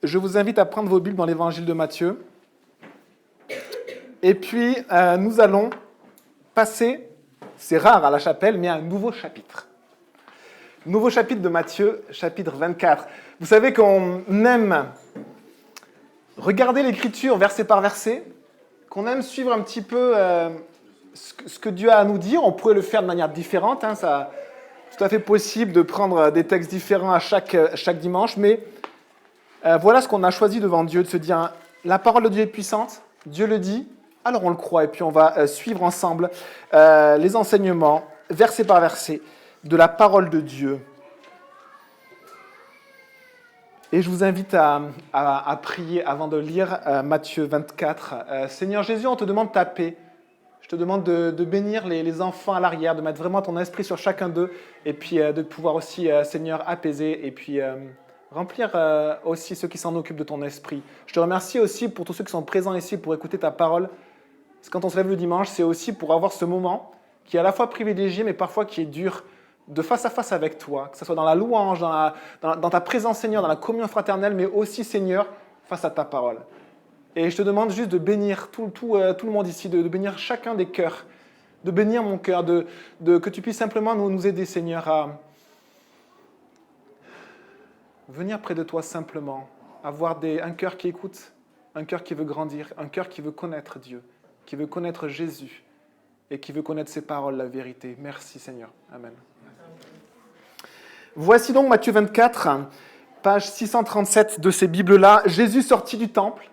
je vous invite à prendre vos Bibles dans l'évangile de Matthieu. Et puis, nous allons passer, c'est rare à la chapelle, mais à un nouveau chapitre. Nouveau chapitre de Matthieu, chapitre 24. Vous savez qu'on aime regarder l'Écriture verset par verset, qu'on aime suivre un petit peu ce que Dieu a à nous dire. On pourrait le faire de manière différente, ça, c'est tout à fait possible de prendre des textes différents à chaque dimanche, mais voilà ce qu'on a choisi devant Dieu, de se dire, la parole de Dieu est puissante, Dieu le dit, alors on le croit, et puis on va suivre ensemble les enseignements, verset par verset, de la parole de Dieu. Et je vous invite à prier avant de lire Matthieu 24. Seigneur Jésus, on te demande ta paix. Je te demande de bénir les enfants à l'arrière, de mettre vraiment ton esprit sur chacun d'eux, et puis de pouvoir aussi, Seigneur, apaiser, et puis remplir aussi ceux qui s'en occupent de ton esprit. Je te remercie aussi pour tous ceux qui sont présents ici pour écouter ta parole. Parce que quand on se lève le dimanche, c'est aussi pour avoir ce moment qui est à la fois privilégié, mais parfois qui est dur, de face à face avec toi, que ce soit dans la louange, dans ta présence, Seigneur, dans la communion fraternelle, mais aussi, Seigneur, face à ta parole. Et je te demande juste de bénir tout le monde ici, de bénir chacun des cœurs, de bénir mon cœur, que tu puisses simplement nous aider, Seigneur, à venir près de toi simplement, avoir un cœur qui écoute, un cœur qui veut grandir, un cœur qui veut connaître Dieu, qui veut connaître Jésus et qui veut connaître ses paroles, la vérité. Merci Seigneur. Amen. Voici donc Matthieu 24, page 637 de ces Bibles-là. Jésus sortit du temple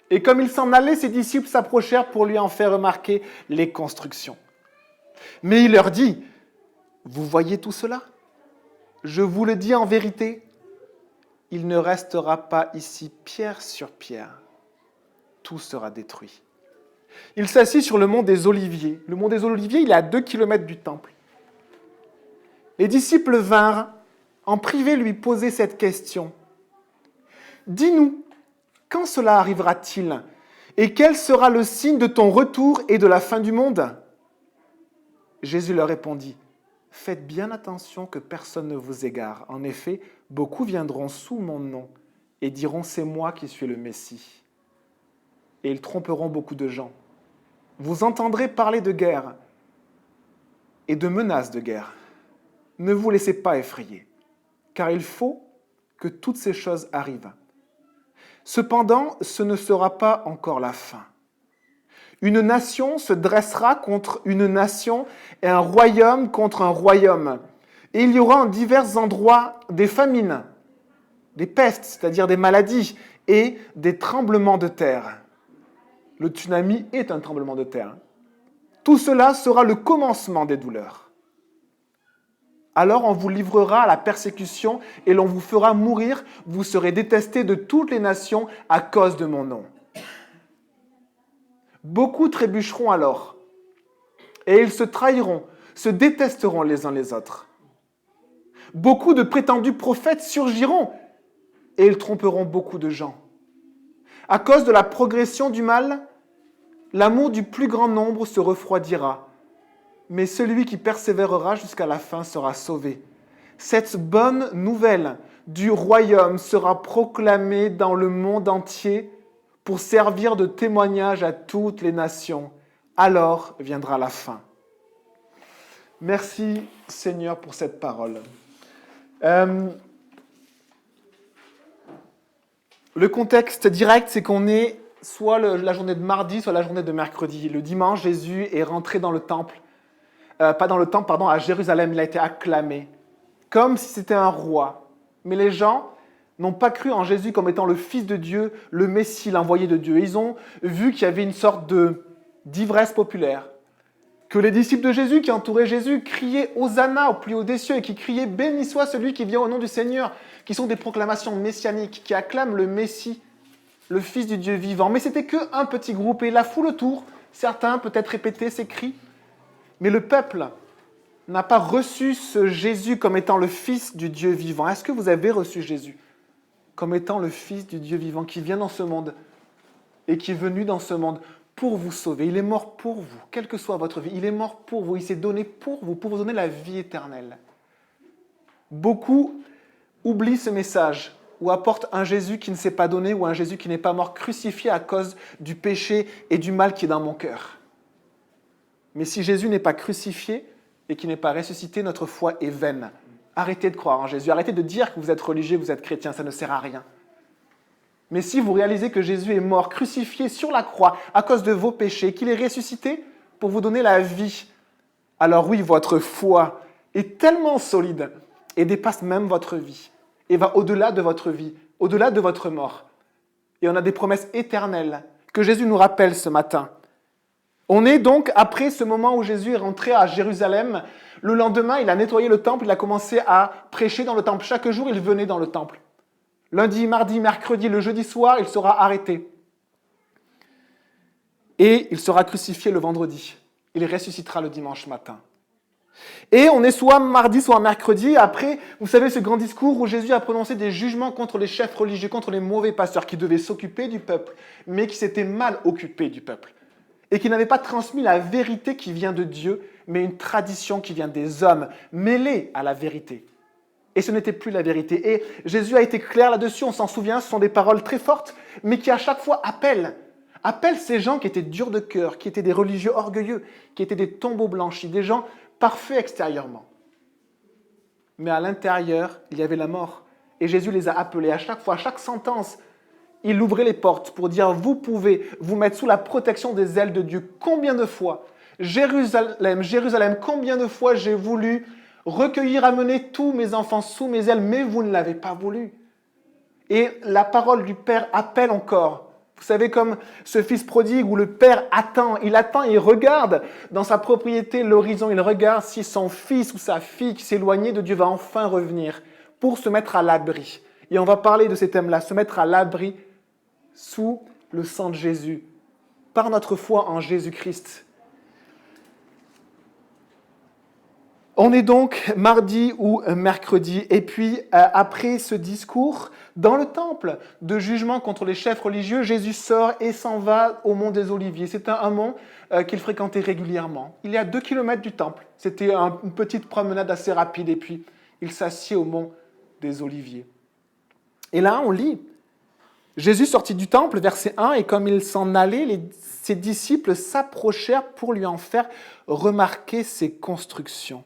et comme il s'en allait, ses disciples s'approchèrent pour lui en faire remarquer les constructions. Mais il leur dit, « Vous voyez tout cela ? Je vous le dis en vérité, il ne restera pas ici pierre sur pierre. Tout sera détruit. » Il s'assit sur le mont des Oliviers. Le mont des Oliviers, il est à 2 kilomètres du temple. Les disciples vinrent en privé lui poser cette question. « Dis-nous, quand cela arrivera-t-il ? Et quel sera le signe de ton retour et de la fin du monde ?» Jésus leur répondit. Faites bien attention que personne ne vous égare. En effet, beaucoup viendront sous mon nom et diront « C'est moi qui suis le Messie ». Et ils tromperont beaucoup de gens. Vous entendrez parler de guerre et de menaces de guerre. Ne vous laissez pas effrayer, car il faut que toutes ces choses arrivent. Cependant, ce ne sera pas encore la fin. Une nation se dressera contre une nation et un royaume contre un royaume. Et il y aura en divers endroits des famines, des pestes, c'est-à-dire des maladies, et des tremblements de terre. Le tsunami est un tremblement de terre. Tout cela sera le commencement des douleurs. Alors on vous livrera à la persécution et l'on vous fera mourir. Vous serez détestés de toutes les nations à cause de mon nom. Beaucoup trébucheront alors, et ils se trahiront, se détesteront les uns les autres. Beaucoup de prétendus prophètes surgiront, et ils tromperont beaucoup de gens. À cause de la progression du mal, l'amour du plus grand nombre se refroidira, mais celui qui persévérera jusqu'à la fin sera sauvé. Cette bonne nouvelle du royaume sera proclamée dans le monde entier pour servir de témoignage à toutes les nations. Alors viendra la fin. Merci Seigneur pour cette parole. Le contexte direct, c'est qu'on est soit la journée de mardi, soit la journée de mercredi. Le dimanche, Jésus est rentré dans le temple, à Jérusalem. Il a été acclamé, comme si c'était un roi. Mais les gens n'ont pas cru en Jésus comme étant le Fils de Dieu, le Messie, l'envoyé de Dieu. Ils ont vu qu'il y avait une sorte d'ivresse populaire, que les disciples de Jésus qui entouraient Jésus criaient « Hosanna » au plus haut des cieux et qui criaient « Béni soit celui qui vient au nom du Seigneur », qui sont des proclamations messianiques, qui acclament le Messie, le Fils du Dieu vivant. Mais c'était qu'un petit groupe et la foule autour, certains peut-être répétaient ces cris, mais le peuple n'a pas reçu ce Jésus comme étant le Fils du Dieu vivant. Est-ce que vous avez reçu Jésus comme étant le Fils du Dieu vivant qui vient dans ce monde et qui est venu dans ce monde pour vous sauver? Il est mort pour vous, quelle que soit votre vie. Il est mort pour vous, il s'est donné pour vous donner la vie éternelle. Beaucoup oublient ce message ou apporte un Jésus qui ne s'est pas donné ou un Jésus qui n'est pas mort crucifié à cause du péché et du mal qui est dans mon cœur? Mais si Jésus n'est pas crucifié et qui n'est pas ressuscité, notre foi est vaine. Arrêtez de croire en Jésus, arrêtez de dire que vous êtes religieux, vous êtes chrétien, ça ne sert à rien. Mais si vous réalisez que Jésus est mort, crucifié sur la croix à cause de vos péchés, qu'il est ressuscité pour vous donner la vie, alors oui, votre foi est tellement solide et dépasse même votre vie et va au-delà de votre vie, au-delà de votre mort. Et on a des promesses éternelles que Jésus nous rappelle ce matin. On est donc après ce moment où Jésus est rentré à Jérusalem. Le lendemain, il a nettoyé le temple, il a commencé à prêcher dans le temple. Chaque jour, il venait dans le temple. Lundi, mardi, mercredi, le jeudi soir, il sera arrêté. Et il sera crucifié le vendredi. Il ressuscitera le dimanche matin. Et on est soit mardi, soit mercredi. Après, vous savez, ce grand discours où Jésus a prononcé des jugements contre les chefs religieux, contre les mauvais pasteurs qui devaient s'occuper du peuple, mais qui s'étaient mal occupés du peuple. Et qui n'avaient pas transmis la vérité qui vient de Dieu, mais une tradition qui vient des hommes, mêlée à la vérité. Et ce n'était plus la vérité. Et Jésus a été clair là-dessus, on s'en souvient, ce sont des paroles très fortes, mais qui à chaque fois appellent ces gens qui étaient durs de cœur, qui étaient des religieux orgueilleux, qui étaient des tombeaux blanchis, des gens parfaits extérieurement. Mais à l'intérieur, il y avait la mort. Et Jésus les a appelés à chaque fois, à chaque sentence. Il ouvrait les portes pour dire, vous pouvez vous mettre sous la protection des ailes de Dieu. Combien de fois, Jérusalem, Jérusalem, combien de fois j'ai voulu recueillir, amener tous mes enfants sous mes ailes, mais vous ne l'avez pas voulu. Et la parole du Père appelle encore. Vous savez, comme ce fils prodigue où le Père attend, il regarde dans sa propriété l'horizon, il regarde si son fils ou sa fille qui s'éloignait de Dieu va enfin revenir pour se mettre à l'abri. Et on va parler de ces thèmes-là, se mettre à l'abri sous le sang de Jésus, par notre foi en Jésus-Christ. On est donc mardi ou mercredi, et puis après ce discours, dans le temple de jugement contre les chefs religieux, Jésus sort et s'en va au mont des Oliviers. C'est un mont qu'il fréquentait régulièrement. Il est à 2 kilomètres du temple. C'était une petite promenade assez rapide, et puis il s'assied au mont des Oliviers. Et là, on lit, Jésus sortit du temple, verset 1, et comme il s'en allait, ses disciples s'approchèrent pour lui en faire remarquer ses constructions.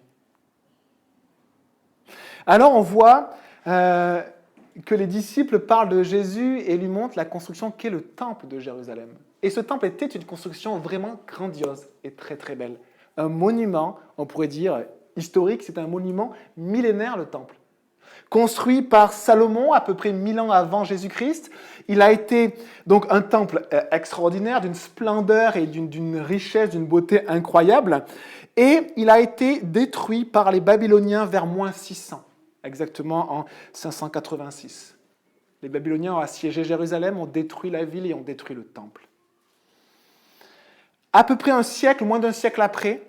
Alors on voit que les disciples parlent de Jésus et lui montrent la construction qu'est le temple de Jérusalem. Et ce temple était une construction vraiment grandiose et très très belle. Un monument, on pourrait dire, historique, c'est un monument millénaire le temple. Construit par Salomon à peu près 1000 ans avant Jésus-Christ, il a été donc un temple extraordinaire, d'une splendeur et d'une richesse, d'une beauté incroyable. Et il a été détruit par les Babyloniens vers moins 600, exactement en 586. Les Babyloniens ont assiégé Jérusalem, ont détruit la ville et ont détruit le temple. À peu près un siècle, moins d'un siècle après,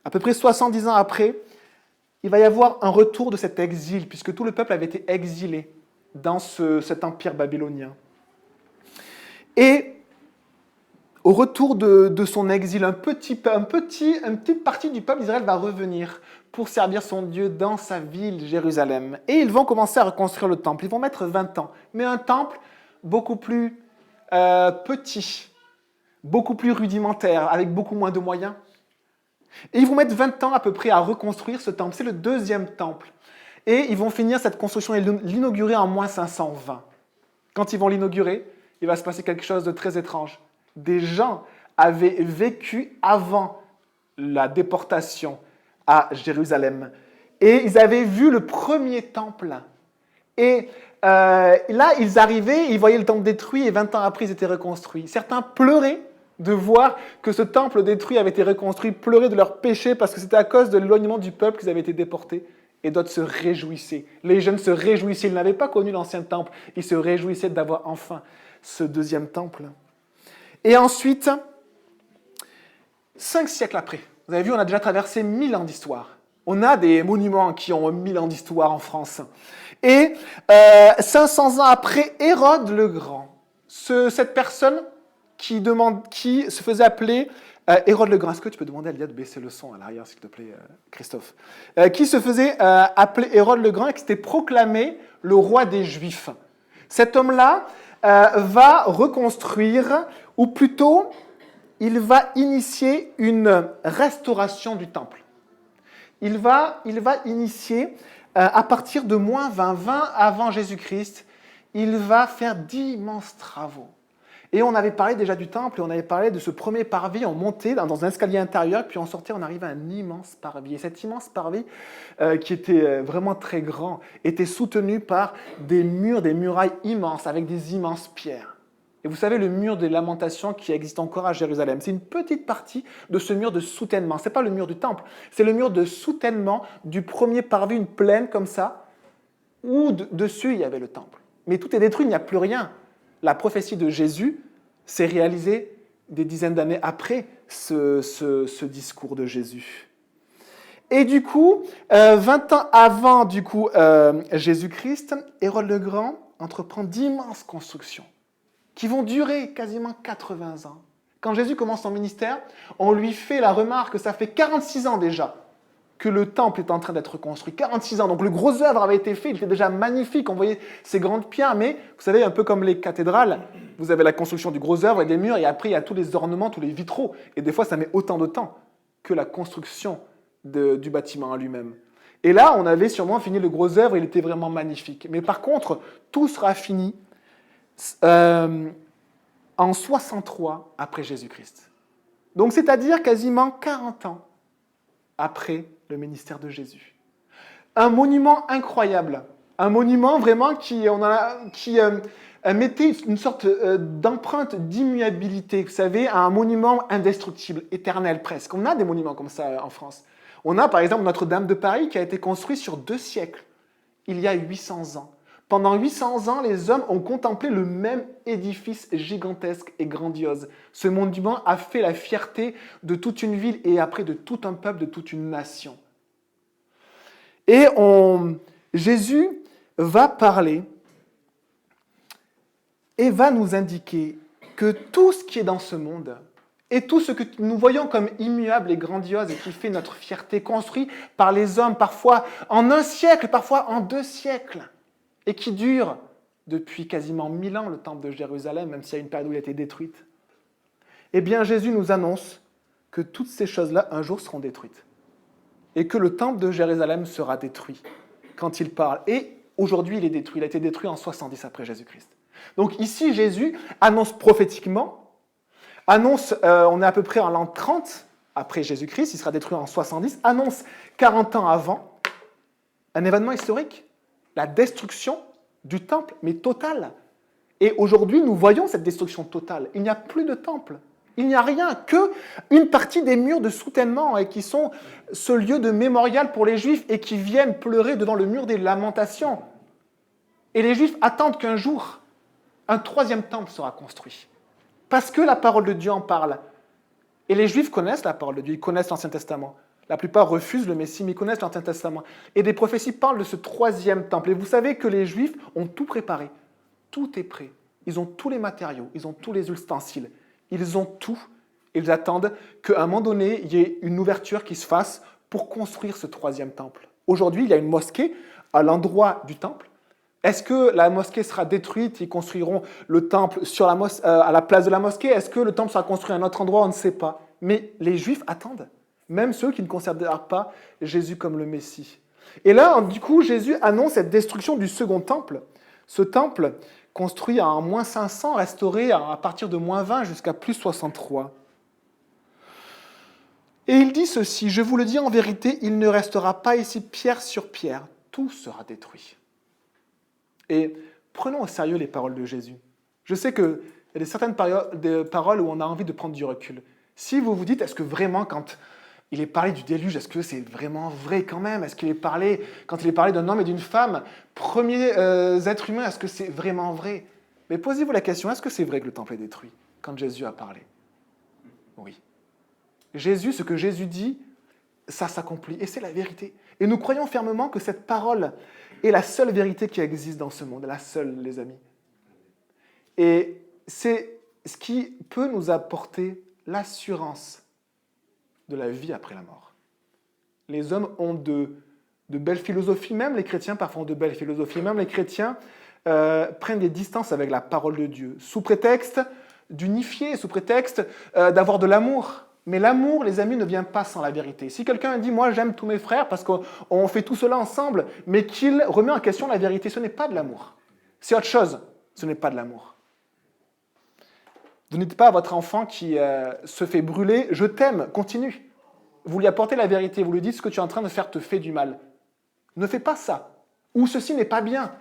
à peu près 70 ans après, il va y avoir un retour de cet exil, puisque tout le peuple avait été exilé dans cet empire babylonien. Et au retour de son exil, une petite partie du peuple d'Israël va revenir pour servir son Dieu dans sa ville, Jérusalem. Et ils vont commencer à reconstruire le temple. Ils vont mettre 20 ans. Mais un temple beaucoup plus petit, beaucoup plus rudimentaire, avec beaucoup moins de moyens. Et ils vont mettre 20 ans à peu près à reconstruire ce temple. C'est le deuxième temple. Et ils vont finir cette construction et l'inaugurer en moins 520. Quand ils vont l'inaugurer, il va se passer quelque chose de très étrange. Des gens avaient vécu avant la déportation à Jérusalem. Et ils avaient vu le premier temple. Et là, ils arrivaient, ils voyaient le temple détruit et 20 ans après, ils étaient reconstruits. Certains pleuraient de voir que ce temple détruit avait été reconstruit, pleuraient de leur péché parce que c'était à cause de l'éloignement du peuple qu'ils avaient été déportés. Et d'autres se réjouissaient. Les jeunes se réjouissaient. Ils n'avaient pas connu l'ancien temple. Ils se réjouissaient d'avoir enfin ce deuxième temple. Et ensuite, 5 siècles après, vous avez vu, on a déjà traversé 1000 ans d'histoire. On a des monuments qui ont 1000 ans d'histoire en France. Et 500 ans après, Hérode le Grand, cette personne qui se faisait appeler Hérode le Grand, est-ce que tu peux demander à Lia de baisser le son à l'arrière, s'il te plaît, Christophe, qui se faisait appeler Hérode le Grand et qui s'était proclamé le roi des Juifs. Cet homme-là va reconstruire, ou plutôt, il va initier une restauration du temple. Il va initier, à partir de moins 20 avant Jésus-Christ, il va faire d'immenses travaux. Et on avait parlé déjà du temple, et on avait parlé de ce premier parvis, on montait dans un escalier intérieur, puis on sortait, on arrivait à un immense parvis. Et cet immense parvis, qui était vraiment très grand, était soutenu par des murs, des murailles immenses, avec des immenses pierres. Et vous savez, le mur des lamentations qui existe encore à Jérusalem, c'est une petite partie de ce mur de soutènement. Ce n'est pas le mur du temple, c'est le mur de soutènement du premier parvis, une plaine comme ça, où dessus il y avait le temple. Mais tout est détruit, il n'y a plus rien. La prophétie de Jésus s'est réalisée des dizaines d'années après ce discours de Jésus. Et du coup, 20 ans avant Jésus-Christ, Hérode le Grand entreprend d'immenses constructions qui vont durer quasiment 80 ans. Quand Jésus commence son ministère, on lui fait la remarque que ça fait 46 ans déjà que le temple est en train d'être construit. 46 ans. Donc le gros œuvre avait été fait, il était déjà magnifique. On voyait ces grandes pierres, mais vous savez, un peu comme les cathédrales, vous avez la construction du gros œuvre et des murs, et après il y a tous les ornements, tous les vitraux. Et des fois, ça met autant de temps que la construction du bâtiment en lui-même. Et là, on avait sûrement fini le gros œuvre, il était vraiment magnifique. Mais par contre, tout sera fini en 63 après Jésus-Christ. Donc c'est-à-dire quasiment 40 ans après le ministère de Jésus. Un monument incroyable, un monument vraiment qui mettait une sorte d'empreinte d'immuabilité, vous savez, un monument indestructible, éternel presque. On a des monuments comme ça en France. On a par exemple Notre-Dame de Paris qui a été construit sur 2 siècles, il y a 800 ans. Pendant 800 ans, les hommes ont contemplé le même édifice gigantesque et grandiose. Ce monument a fait la fierté de toute une ville et après de tout un peuple, de toute une nation. Et Jésus va parler et va nous indiquer que tout ce qui est dans ce monde et tout ce que nous voyons comme immuable et grandiose et qui fait notre fierté, construit par les hommes, parfois en 1 siècle, parfois en 2 siècles, et qui dure depuis quasiment 1000 ans, le temple de Jérusalem, même s'il y a une période où il a été détruite, eh bien Jésus nous annonce que toutes ces choses-là, un jour, seront détruites. Et que le temple de Jérusalem sera détruit quand il parle. Et aujourd'hui, il est détruit. Il a été détruit en 70 après Jésus-Christ. Donc ici, Jésus annonce prophétiquement, on est à peu près en l'an 30 après Jésus-Christ, il sera détruit en 70, annonce 40 ans avant, un événement historique, la destruction du temple, mais totale. Et aujourd'hui, nous voyons cette destruction totale. Il n'y a plus de temple. Il n'y a rien qu'une partie des murs de soutènement et qui sont ce lieu de mémorial pour les Juifs et qui viennent pleurer devant le mur des lamentations. Et les Juifs attendent qu'un jour, un 3e temple sera construit. Parce que la parole de Dieu en parle. Et les Juifs connaissent la parole de Dieu, ils connaissent l'Ancien Testament. La plupart refusent le Messie, mais ils connaissent l'Ancien Testament. Et des prophéties parlent de ce 3e temple. Et vous savez que les Juifs ont tout préparé. Tout est prêt. Ils ont tous les matériaux, ils ont tous les ustensiles. Ils ont tout. Ils attendent qu'à un moment donné, il y ait une ouverture qui se fasse pour construire ce 3e temple. Aujourd'hui, il y a une mosquée à l'endroit du temple. Est-ce que la mosquée sera détruite? Ils construiront le temple à la place de la mosquée. Est-ce que le temple sera construit à un autre endroit? On ne sait pas. Mais les Juifs attendent. Même ceux qui ne considèrent pas Jésus comme le Messie. Et là, du coup, Jésus annonce cette destruction du 2e temple. Ce temple, construit en moins 500, restauré à partir de moins 20 jusqu'à plus 63. Et il dit ceci, « Je vous le dis en vérité, il ne restera pas ici pierre sur pierre, tout sera détruit. » Et prenons au sérieux les paroles de Jésus. Je sais qu'il y a certaines paroles où on a envie de prendre du recul. Si vous vous dites, est-ce que vraiment, quand il est parlé du déluge, est-ce que c'est vraiment vrai quand même? Est-ce qu'il est parlé, quand il est parlé d'un homme et d'une femme, premiers êtres humains, est-ce que c'est vraiment vrai? Mais posez-vous la question, est-ce que c'est vrai que le temple est détruit quand Jésus a parlé? Oui. Jésus, ce que Jésus dit, ça s'accomplit, et c'est la vérité. Et nous croyons fermement que cette parole est la seule vérité qui existe dans ce monde, la seule, les amis. Et c'est ce qui peut nous apporter l'assurance de la vie après la mort. Les hommes ont de belles philosophies, même les chrétiens parfois ont de belles philosophies, même les chrétiens prennent des distances avec la parole de Dieu, sous prétexte d'unifier, sous prétexte d'avoir de l'amour. Mais l'amour, les amis, ne vient pas sans la vérité. Si quelqu'un dit « moi j'aime tous mes frères parce qu'on fait tout cela ensemble », mais qu'il remet en question la vérité, ce n'est pas de l'amour. C'est autre chose, ce n'est pas de l'amour. Vous ne dites pas à votre enfant qui se fait brûler « je t'aime, continue ». Vous lui apportez la vérité, vous lui dites « ce que tu es en train de faire te fait du mal ». Ne fais pas ça. Ou ceci n'est pas bien.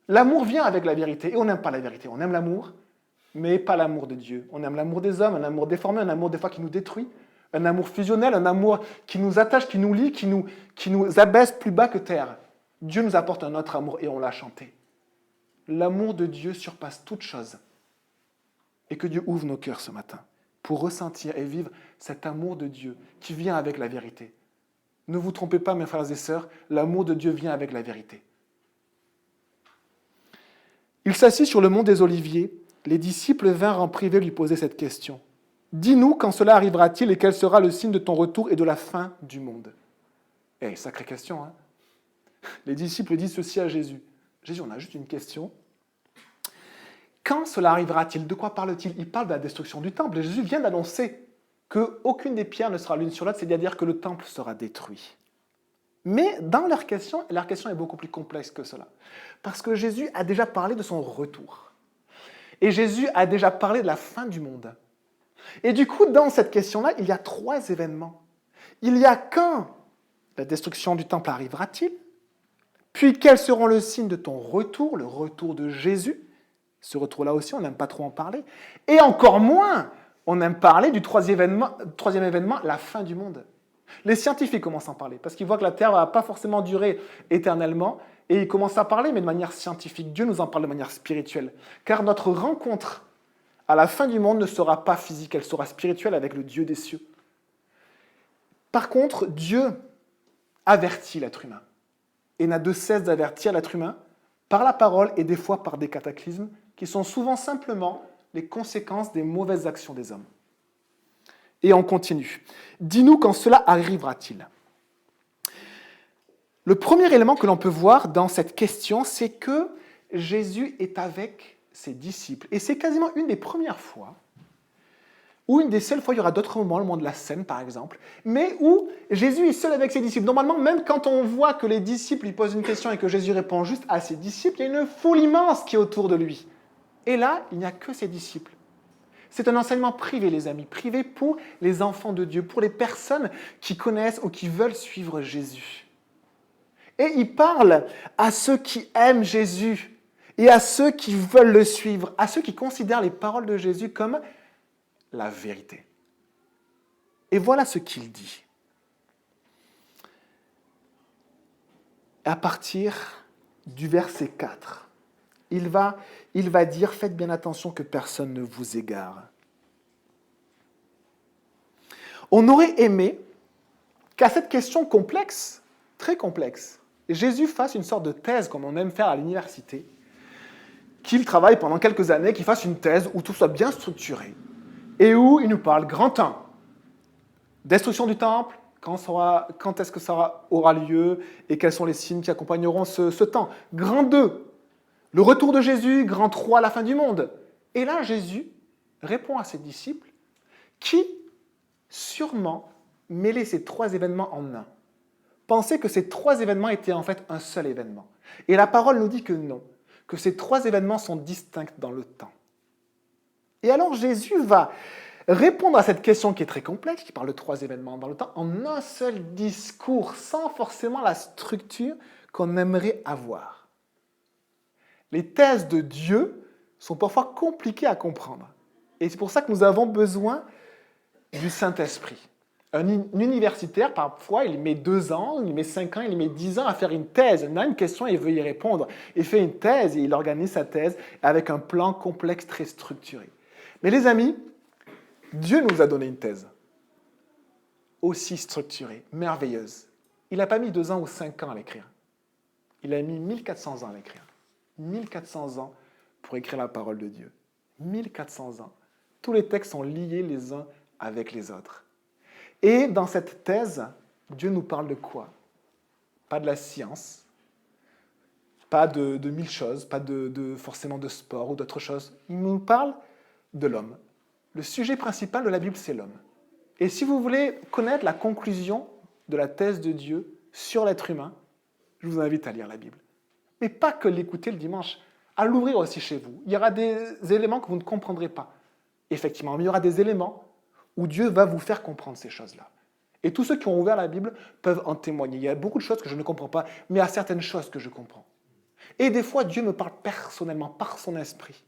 L'amour vient avec la vérité. Et on n'aime pas la vérité. On aime l'amour, mais pas l'amour de Dieu. On aime l'amour des hommes, un amour déformé, un amour des fois qui nous détruit, un amour fusionnel, un amour qui nous attache, qui nous lie, qui nous abaisse plus bas que terre. Dieu nous apporte un autre amour et on l'a chanté. L'amour de Dieu surpasse toute chose. Et que Dieu ouvre nos cœurs ce matin pour ressentir et vivre cet amour de Dieu qui vient avec la vérité. Ne vous trompez pas, mes frères et sœurs, l'amour de Dieu vient avec la vérité. Il s'assit sur le mont des Oliviers. Les disciples vinrent en privé lui poser cette question. « Dis-nous quand cela arrivera-t-il et quel sera le signe de ton retour et de la fin du monde ?» Sacrée question, hein. Les disciples disent ceci à Jésus. Jésus, on a juste une question. Quand cela arrivera-t-il? De quoi parle-t-il? Il parle de la destruction du temple. Et Jésus vient d'annoncer qu'aucune des pierres ne sera l'une sur l'autre, c'est-à-dire que le temple sera détruit. Mais dans leur question est beaucoup plus complexe que cela. Parce que Jésus a déjà parlé de son retour. Et Jésus a déjà parlé de la fin du monde. Et du coup, dans cette question-là, il y a 3 événements. Il y a quand la destruction du temple arrivera-t-il? Puis quels seront le signe de ton retour, le retour de Jésus? Ce retour-là aussi, on n'aime pas trop en parler. Et encore moins, on aime parler du troisième événement, la fin du monde. Les scientifiques commencent à en parler, parce qu'ils voient que la Terre ne va pas forcément durer éternellement, et ils commencent à parler, mais de manière scientifique. Dieu nous en parle de manière spirituelle. Car notre rencontre à la fin du monde ne sera pas physique, elle sera spirituelle avec le Dieu des cieux. Par contre, Dieu avertit l'être humain, et n'a de cesse d'avertir l'être humain par la parole et des fois par des cataclysmes qui sont souvent simplement les conséquences des mauvaises actions des hommes. Et on continue. Dis-nous quand cela arrivera-t-il? Le premier élément que l'on peut voir dans cette question, c'est que Jésus est avec ses disciples. Et c'est quasiment une des premières fois, ou une des seules fois, il y aura d'autres moments, le moment de la scène par exemple, mais où Jésus est seul avec ses disciples. Normalement, même quand on voit que les disciples lui posent une question et que Jésus répond juste à ses disciples, il y a une foule immense qui est autour de lui. Et là, il n'y a que ses disciples. C'est un enseignement privé, les amis, privé pour les enfants de Dieu, pour les personnes qui connaissent ou qui veulent suivre Jésus. Et il parle à ceux qui aiment Jésus et à ceux qui veulent le suivre, à ceux qui considèrent les paroles de Jésus comme la vérité. Et voilà ce qu'il dit. À partir du verset 4, il va dire « Faites bien attention que personne ne vous égare ». On aurait aimé qu'à cette question complexe, très complexe, Jésus fasse une sorte de thèse, comme on aime faire à l'université, qu'il travaille pendant quelques années, qu'il fasse une thèse où tout soit bien structuré, et où il nous parle grand 1, destruction du temple, quand est-ce que ça aura lieu, et quels sont les signes qui accompagneront ce temps. Grand 2, le retour de Jésus, grand 3, la fin du monde. Et là, Jésus répond à ses disciples qui, sûrement, mêlaient ces 3 événements en un. Pensaient que ces 3 événements étaient en fait un seul événement. Et la parole nous dit que non, que ces 3 événements sont distincts dans le temps. Et alors Jésus va répondre à cette question qui est très complexe, qui parle de 3 événements dans le temps, en un seul discours, sans forcément la structure qu'on aimerait avoir. Les thèses de Dieu sont parfois compliquées à comprendre. Et c'est pour ça que nous avons besoin du Saint-Esprit. Un universitaire, parfois, il met 2 ans, il met 5 ans, il met 10 ans à faire une thèse. Il a une question et il veut y répondre. Il fait une thèse et il organise sa thèse avec un plan complexe très structuré. Mais les amis, Dieu nous a donné une thèse aussi structurée, merveilleuse. Il n'a pas mis 2 ans ou 5 ans à l'écrire. Il a mis 1400 ans à l'écrire. 1400 ans pour écrire la parole de Dieu. 1400 ans. Tous les textes sont liés les uns avec les autres. Et dans cette thèse, Dieu nous parle de quoi? Pas de la science, pas de mille choses, pas forcément de sport ou d'autres choses. Il nous parle de l'homme. Le sujet principal de la Bible, c'est l'homme. Et si vous voulez connaître la conclusion de la thèse de Dieu sur l'être humain, je vous invite à lire la Bible. Mais pas que l'écouter le dimanche, à l'ouvrir aussi chez vous. Il y aura des éléments que vous ne comprendrez pas. Effectivement, mais il y aura des éléments où Dieu va vous faire comprendre ces choses-là. Et tous ceux qui ont ouvert la Bible peuvent en témoigner. Il y a beaucoup de choses que je ne comprends pas, mais il y a certaines choses que je comprends. Et des fois, Dieu me parle personnellement, par son esprit.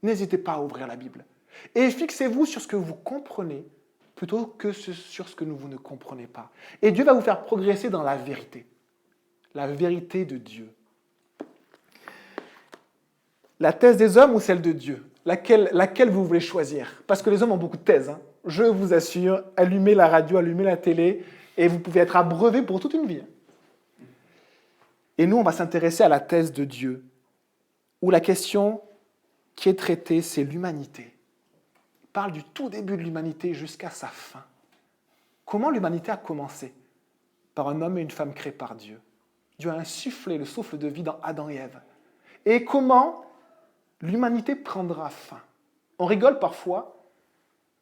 N'hésitez pas à ouvrir la Bible. Et fixez-vous sur ce que vous comprenez, plutôt que sur ce que vous ne comprenez pas. Et Dieu va vous faire progresser dans la vérité de Dieu. La thèse des hommes ou celle de Dieu? Laquelle vous voulez choisir? Parce que les hommes ont beaucoup de thèses. Hein. Je vous assure, allumez la radio, allumez la télé, et vous pouvez être abreuvé pour toute une vie. Et nous, on va s'intéresser à la thèse de Dieu, où la question qui est traitée, c'est l'humanité. Il parle du tout début de l'humanité jusqu'à sa fin. Comment l'humanité a commencé? Par un homme et une femme créés par Dieu. Dieu a insufflé le souffle de vie dans Adam et Ève. Et comment l'humanité prendra fin? On rigole parfois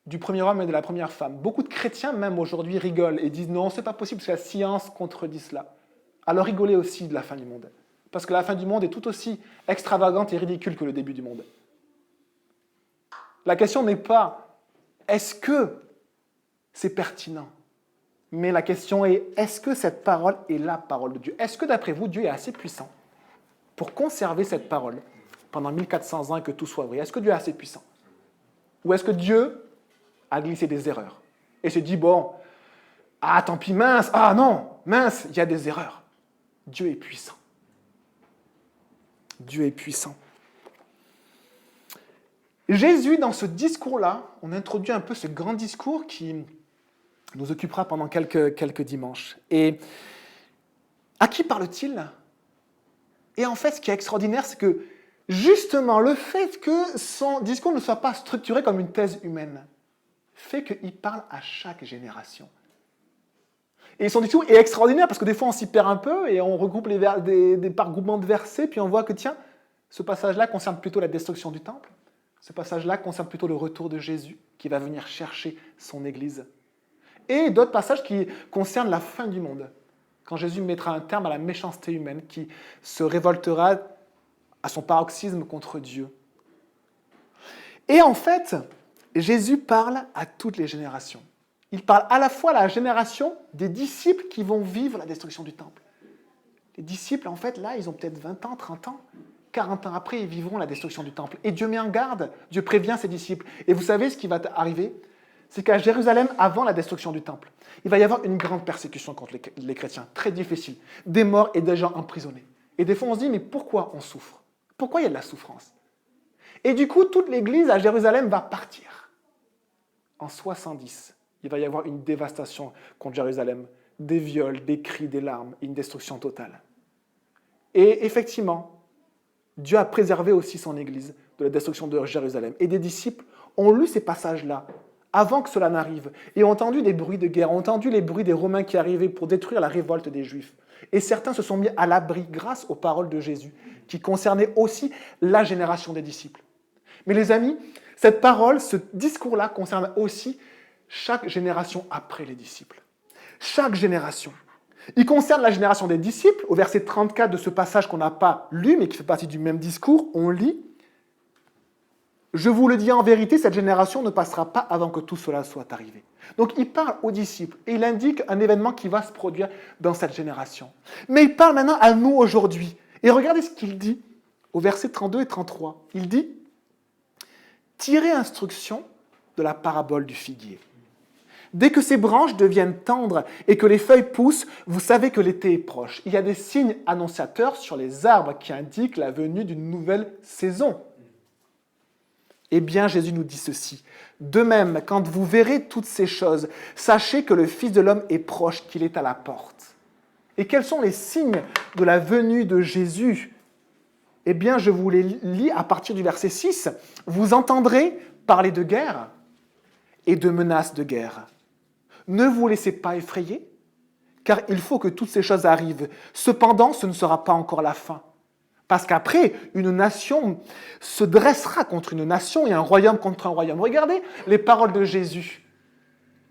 du premier homme et de la première femme. Beaucoup de chrétiens, même aujourd'hui, rigolent et disent « Non, c'est pas possible, parce que la science contredit cela. » Alors rigolez aussi de la fin du monde. Parce que la fin du monde est tout aussi extravagante et ridicule que le début du monde. La question n'est pas « Est-ce que c'est pertinent ?» Mais la question est « Est-ce que cette parole est la parole de Dieu ?» Est-ce que d'après vous, Dieu est assez puissant pour conserver cette parole pendant 1400 ans et que tout soit vrai? Est-ce que Dieu est assez puissant? Ou est-ce que Dieu a glissé des erreurs et se dit, bon, ah tant pis, mince, ah non, mince, il y a des erreurs. Dieu est puissant. Dieu est puissant. Jésus, dans ce discours-là, on introduit un peu ce grand discours qui nous occupera pendant quelques dimanches. Et à qui parle-t-il? Et en fait, ce qui est extraordinaire, c'est que justement, le fait que son discours ne soit pas structuré comme une thèse humaine fait qu'il parle à chaque génération. Et son discours est extraordinaire parce que des fois, on s'y perd un peu et on regroupe des regroupements de versets, puis on voit que, tiens, ce passage-là concerne plutôt la destruction du temple. Ce passage-là concerne plutôt le retour de Jésus qui va venir chercher son Église. Et d'autres passages qui concernent la fin du monde, quand Jésus mettra un terme à la méchanceté humaine, qui se révoltera à son paroxysme contre Dieu. Et en fait, Jésus parle à toutes les générations. Il parle à la fois à la génération des disciples qui vont vivre la destruction du temple. Les disciples, en fait, là, ils ont peut-être 20 ans, 30 ans. 40 ans après, ils vivront la destruction du temple. Et Dieu met en garde, Dieu prévient ses disciples. Et vous savez ce qui va arriver? C'est qu'à Jérusalem, avant la destruction du temple, il va y avoir une grande persécution contre les chrétiens, très difficile. Des morts et des gens emprisonnés. Et des fois, on se dit, mais pourquoi on souffre? Pourquoi il y a de la souffrance? Et du coup, toute l'église à Jérusalem va partir. En 70, il va y avoir une dévastation contre Jérusalem. Des viols, des cris, des larmes, une destruction totale. Et effectivement, Dieu a préservé aussi son Église de la destruction de Jérusalem. Et des disciples ont lu ces passages-là avant que cela n'arrive et ont entendu des bruits de guerre, ont entendu les bruits des Romains qui arrivaient pour détruire la révolte des Juifs. Et certains se sont mis à l'abri grâce aux paroles de Jésus, qui concernaient aussi la génération des disciples. Mais les amis, cette parole, ce discours-là concerne aussi chaque génération après les disciples. Chaque génération. Il concerne la génération des disciples. Au verset 34 de ce passage qu'on n'a pas lu, mais qui fait partie du même discours, on lit « Je vous le dis en vérité, cette génération ne passera pas avant que tout cela soit arrivé. » Donc il parle aux disciples et il indique un événement qui va se produire dans cette génération. Mais il parle maintenant à nous aujourd'hui. Et regardez ce qu'il dit au verset 32 et 33. Il dit « Tirez instruction de la parabole du figuier. Dès que ses branches deviennent tendres et que les feuilles poussent, vous savez que l'été est proche. Il y a des signes annonciateurs sur les arbres qui indiquent la venue d'une nouvelle saison. » Eh bien, Jésus nous dit ceci. « De même, quand vous verrez toutes ces choses, sachez que le Fils de l'homme est proche, qu'il est à la porte. » Et quels sont les signes de la venue de Jésus? Eh bien, je vous les lis à partir du verset 6. « Vous entendrez parler de guerre et de menaces de guerre. Ne vous laissez pas effrayer, car il faut que toutes ces choses arrivent. Cependant, ce ne sera pas encore la fin. Parce qu'après, une nation se dressera contre une nation et un royaume contre un royaume. Regardez les paroles de Jésus.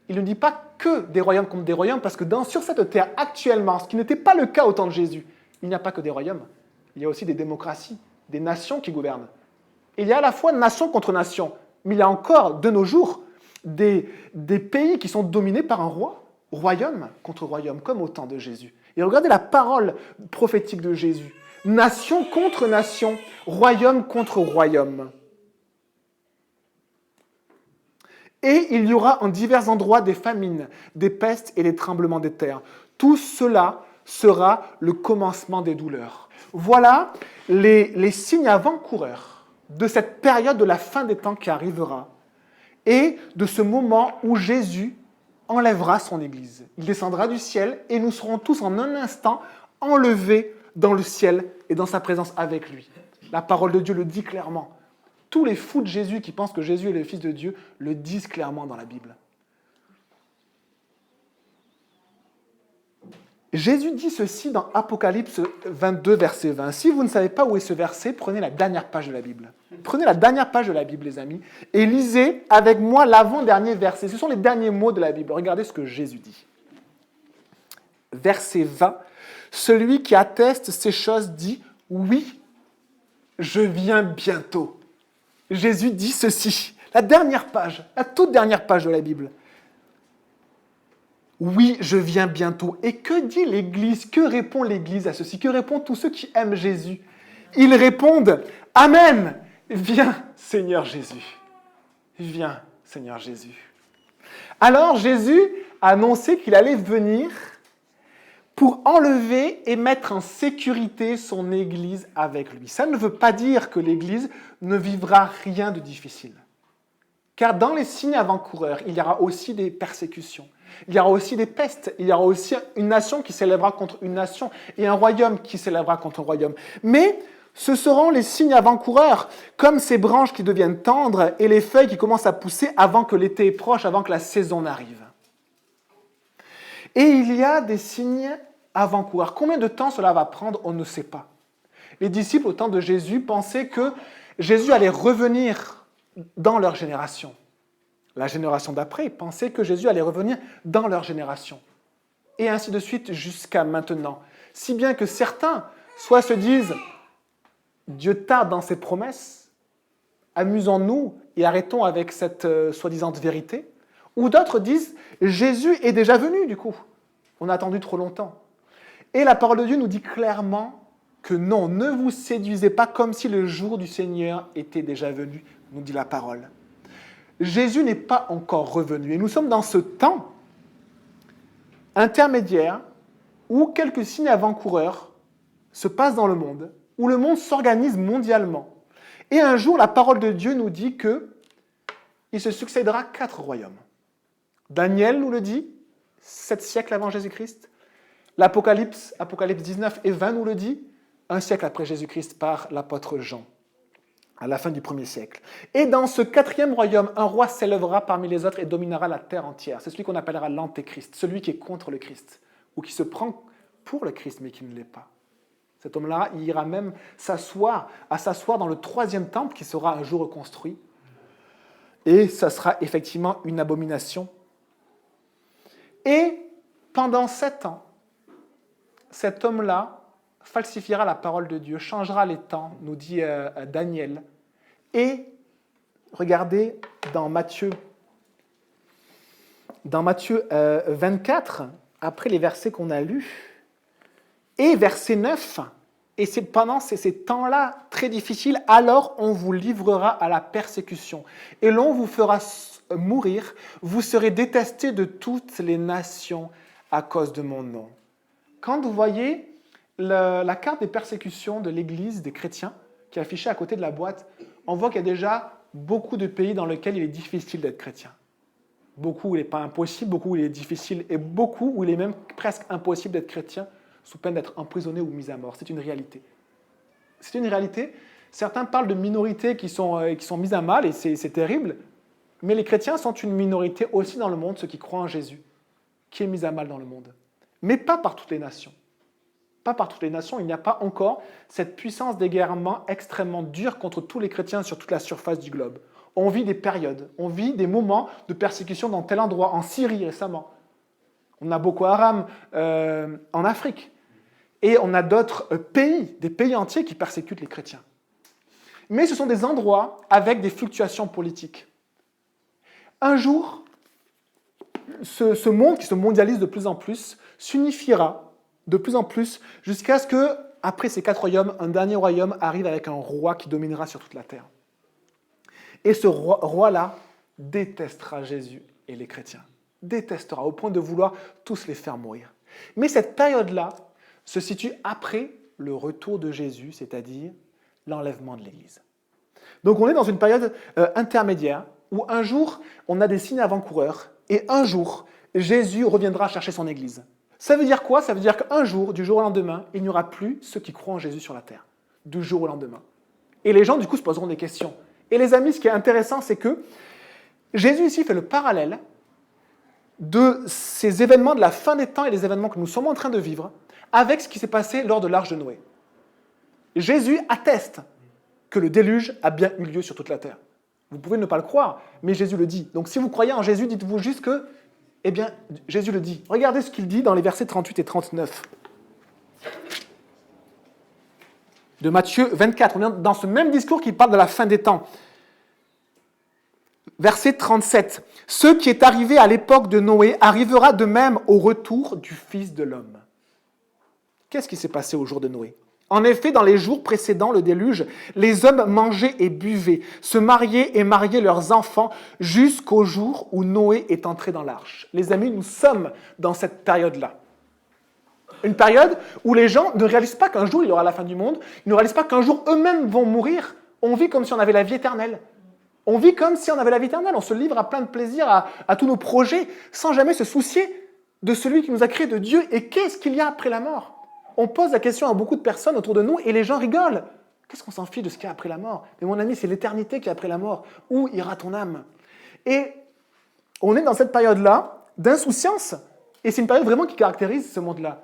Il ne dit pas que des royaumes contre des royaumes, parce que sur cette terre, actuellement, ce qui n'était pas le cas au temps de Jésus, il n'y a pas que des royaumes. Il y a aussi des démocraties, des nations qui gouvernent. Il y a à la fois nation contre nation, mais il y a encore, de nos jours, des pays qui sont dominés par un roi, royaume contre royaume, comme au temps de Jésus. Et regardez la parole prophétique de Jésus. Nation contre nation, royaume contre royaume. Et il y aura en divers endroits des famines, des pestes et des tremblements de terre. Tout cela sera le commencement des douleurs. Voilà les signes avant-coureurs de cette période de la fin des temps qui arrivera et de ce moment où Jésus enlèvera son Église. Il descendra du ciel et nous serons tous en un instant enlevés dans le ciel et dans sa présence avec lui. La parole de Dieu le dit clairement. Tous les fous de Jésus qui pensent que Jésus est le Fils de Dieu le disent clairement dans la Bible. Jésus dit ceci dans Apocalypse 22, verset 20. Si vous ne savez pas où est ce verset, prenez la dernière page de la Bible. Prenez la dernière page de la Bible, les amis, et lisez avec moi l'avant-dernier verset. Ce sont les derniers mots de la Bible. Regardez ce que Jésus dit. Verset 20. Celui qui atteste ces choses dit « Oui, je viens bientôt ». Jésus dit ceci, la dernière page, la toute dernière page de la Bible. Oui, je viens bientôt. Et que dit l'Église? Que répond l'Église à ceci? Que répondent tous ceux qui aiment Jésus? Ils répondent « Amen ! Viens, Seigneur Jésus. Viens, Seigneur Jésus. » Alors Jésus a annoncé qu'il allait venir pour enlever et mettre en sécurité son Église avec lui. Ça ne veut pas dire que l'Église ne vivra rien de difficile. Car dans les signes avant-coureurs, il y aura aussi des persécutions, il y aura aussi des pestes, il y aura aussi une nation qui s'élèvera contre une nation et un royaume qui s'élèvera contre un royaume. Mais ce seront les signes avant-coureurs, comme ces branches qui deviennent tendres et les feuilles qui commencent à pousser avant que l'été est proche, avant que la saison n'arrive. Et il y a des signes avant-coureurs. Combien de temps cela va prendre, on ne sait pas. Les disciples au temps de Jésus pensaient que Jésus allait revenir dans leur génération. La génération d'après pensait que Jésus allait revenir dans leur génération. Et ainsi de suite jusqu'à maintenant. Si bien que certains, soit se disent « Dieu tarde dans ses promesses, amusons-nous et arrêtons avec cette soi-disant vérité », ou d'autres disent « Jésus est déjà venu du coup, on a attendu trop longtemps ». Et la parole de Dieu nous dit clairement que non, ne vous séduisez pas comme si le jour du Seigneur était déjà venu, nous dit la parole. Jésus n'est pas encore revenu. Et nous sommes dans ce temps intermédiaire où quelques signes avant-coureurs se passent dans le monde, où le monde s'organise mondialement. Et un jour, la parole de Dieu nous dit qu'il se succédera 4 royaumes. Daniel nous le dit, 7 siècles avant Jésus-Christ. L'Apocalypse, Apocalypse 19 et 20 nous le dit, 1 siècle après Jésus-Christ par l'apôtre Jean, à la fin du 1er siècle. Et dans ce 4e royaume, un roi s'élèvera parmi les autres et dominera la terre entière. C'est celui qu'on appellera l'Antéchrist, celui qui est contre le Christ, ou qui se prend pour le Christ, mais qui ne l'est pas. Cet homme-là, il ira même s'asseoir dans le 3e temple qui sera un jour reconstruit. Et ça sera effectivement une abomination. Et pendant 7 ans, cet homme-là falsifiera la parole de Dieu, changera les temps, nous dit Daniel. Et regardez dans Matthieu 24, après les versets qu'on a lus, et verset 9, et c'est pendant ces temps-là très difficiles, alors on vous livrera à la persécution, et l'on vous fera mourir, vous serez détestés de toutes les nations à cause de mon nom. Quand vous voyez la carte des persécutions de l'Église des chrétiens, qui est affichée à côté de la boîte, on voit qu'il y a déjà beaucoup de pays dans lesquels il est difficile d'être chrétien. Beaucoup où il n'est pas impossible, beaucoup où il est difficile, et beaucoup où il est même presque impossible d'être chrétien, sous peine d'être emprisonné ou mis à mort. C'est une réalité. C'est une réalité. Certains parlent de minorités qui sont mises à mal, et c'est terrible, mais les chrétiens sont une minorité aussi dans le monde, ceux qui croient en Jésus. qui est mise à mal dans le monde. Mais pas par toutes les nations. Pas par toutes les nations, il n'y a pas encore cette puissance d'égarement extrêmement dure contre tous les chrétiens sur toute la surface du globe. On vit des périodes, on vit des moments de persécution dans tel endroit, en Syrie récemment. On a Boko Haram en Afrique. Et on a d'autres pays, des pays entiers qui persécutent les chrétiens. Mais ce sont des endroits avec des fluctuations politiques. Un jour, ce monde qui se mondialise de plus en plus s'unifiera de plus en plus jusqu'à ce que, après ces 4 royaumes, un dernier royaume arrive avec un roi qui dominera sur toute la terre. Et ce roi-là détestera Jésus et les chrétiens. Détestera au point de vouloir tous les faire mourir. Mais cette période-là se situe après le retour de Jésus, c'est-à-dire l'enlèvement de l'Église. Donc on est dans une période intermédiaire où un jour, on a des signes avant-coureurs et un jour, Jésus reviendra chercher son Église. Ça veut dire quoi? Ça veut dire qu'un jour, du jour au lendemain, il n'y aura plus ceux qui croient en Jésus sur la terre. Du jour au lendemain. Et les gens, du coup, se poseront des questions. Et les amis, ce qui est intéressant, c'est que Jésus ici fait le parallèle de ces événements de la fin des temps et des événements que nous sommes en train de vivre avec ce qui s'est passé lors de l'arche de Noé. Jésus atteste que le déluge a bien eu lieu sur toute la terre. Vous pouvez ne pas le croire, mais Jésus le dit. Donc si vous croyez en Jésus, dites-vous juste que, eh bien, Jésus le dit. Regardez ce qu'il dit dans les versets 38 et 39 de Matthieu 24. On est dans ce même discours qui parle de la fin des temps. Verset 37. « Ce qui est arrivé à l'époque de Noé arrivera de même au retour du Fils de l'homme. » Qu'est-ce qui s'est passé au jour de Noé? En effet, dans les jours précédant le déluge, les hommes mangeaient et buvaient, se mariaient et mariaient leurs enfants jusqu'au jour où Noé est entré dans l'arche. Les amis, nous sommes dans cette période-là. Une période où les gens ne réalisent pas qu'un jour il y aura la fin du monde, ils ne réalisent pas qu'un jour eux-mêmes vont mourir. On vit comme si on avait la vie éternelle. On vit comme si on avait la vie éternelle. On se livre à plein de plaisirs, à tous nos projets, sans jamais se soucier de celui qui nous a créés, de Dieu. Et qu'est-ce qu'il y a après la mort? On pose la question à beaucoup de personnes autour de nous et les gens rigolent. Qu'est-ce qu'on s'en fiche de ce qu'il y a après la mort? Mais mon ami, c'est l'éternité qui est après la mort. Où ira ton âme? Et on est dans cette période-là d'insouciance. Et c'est une période vraiment qui caractérise ce monde-là.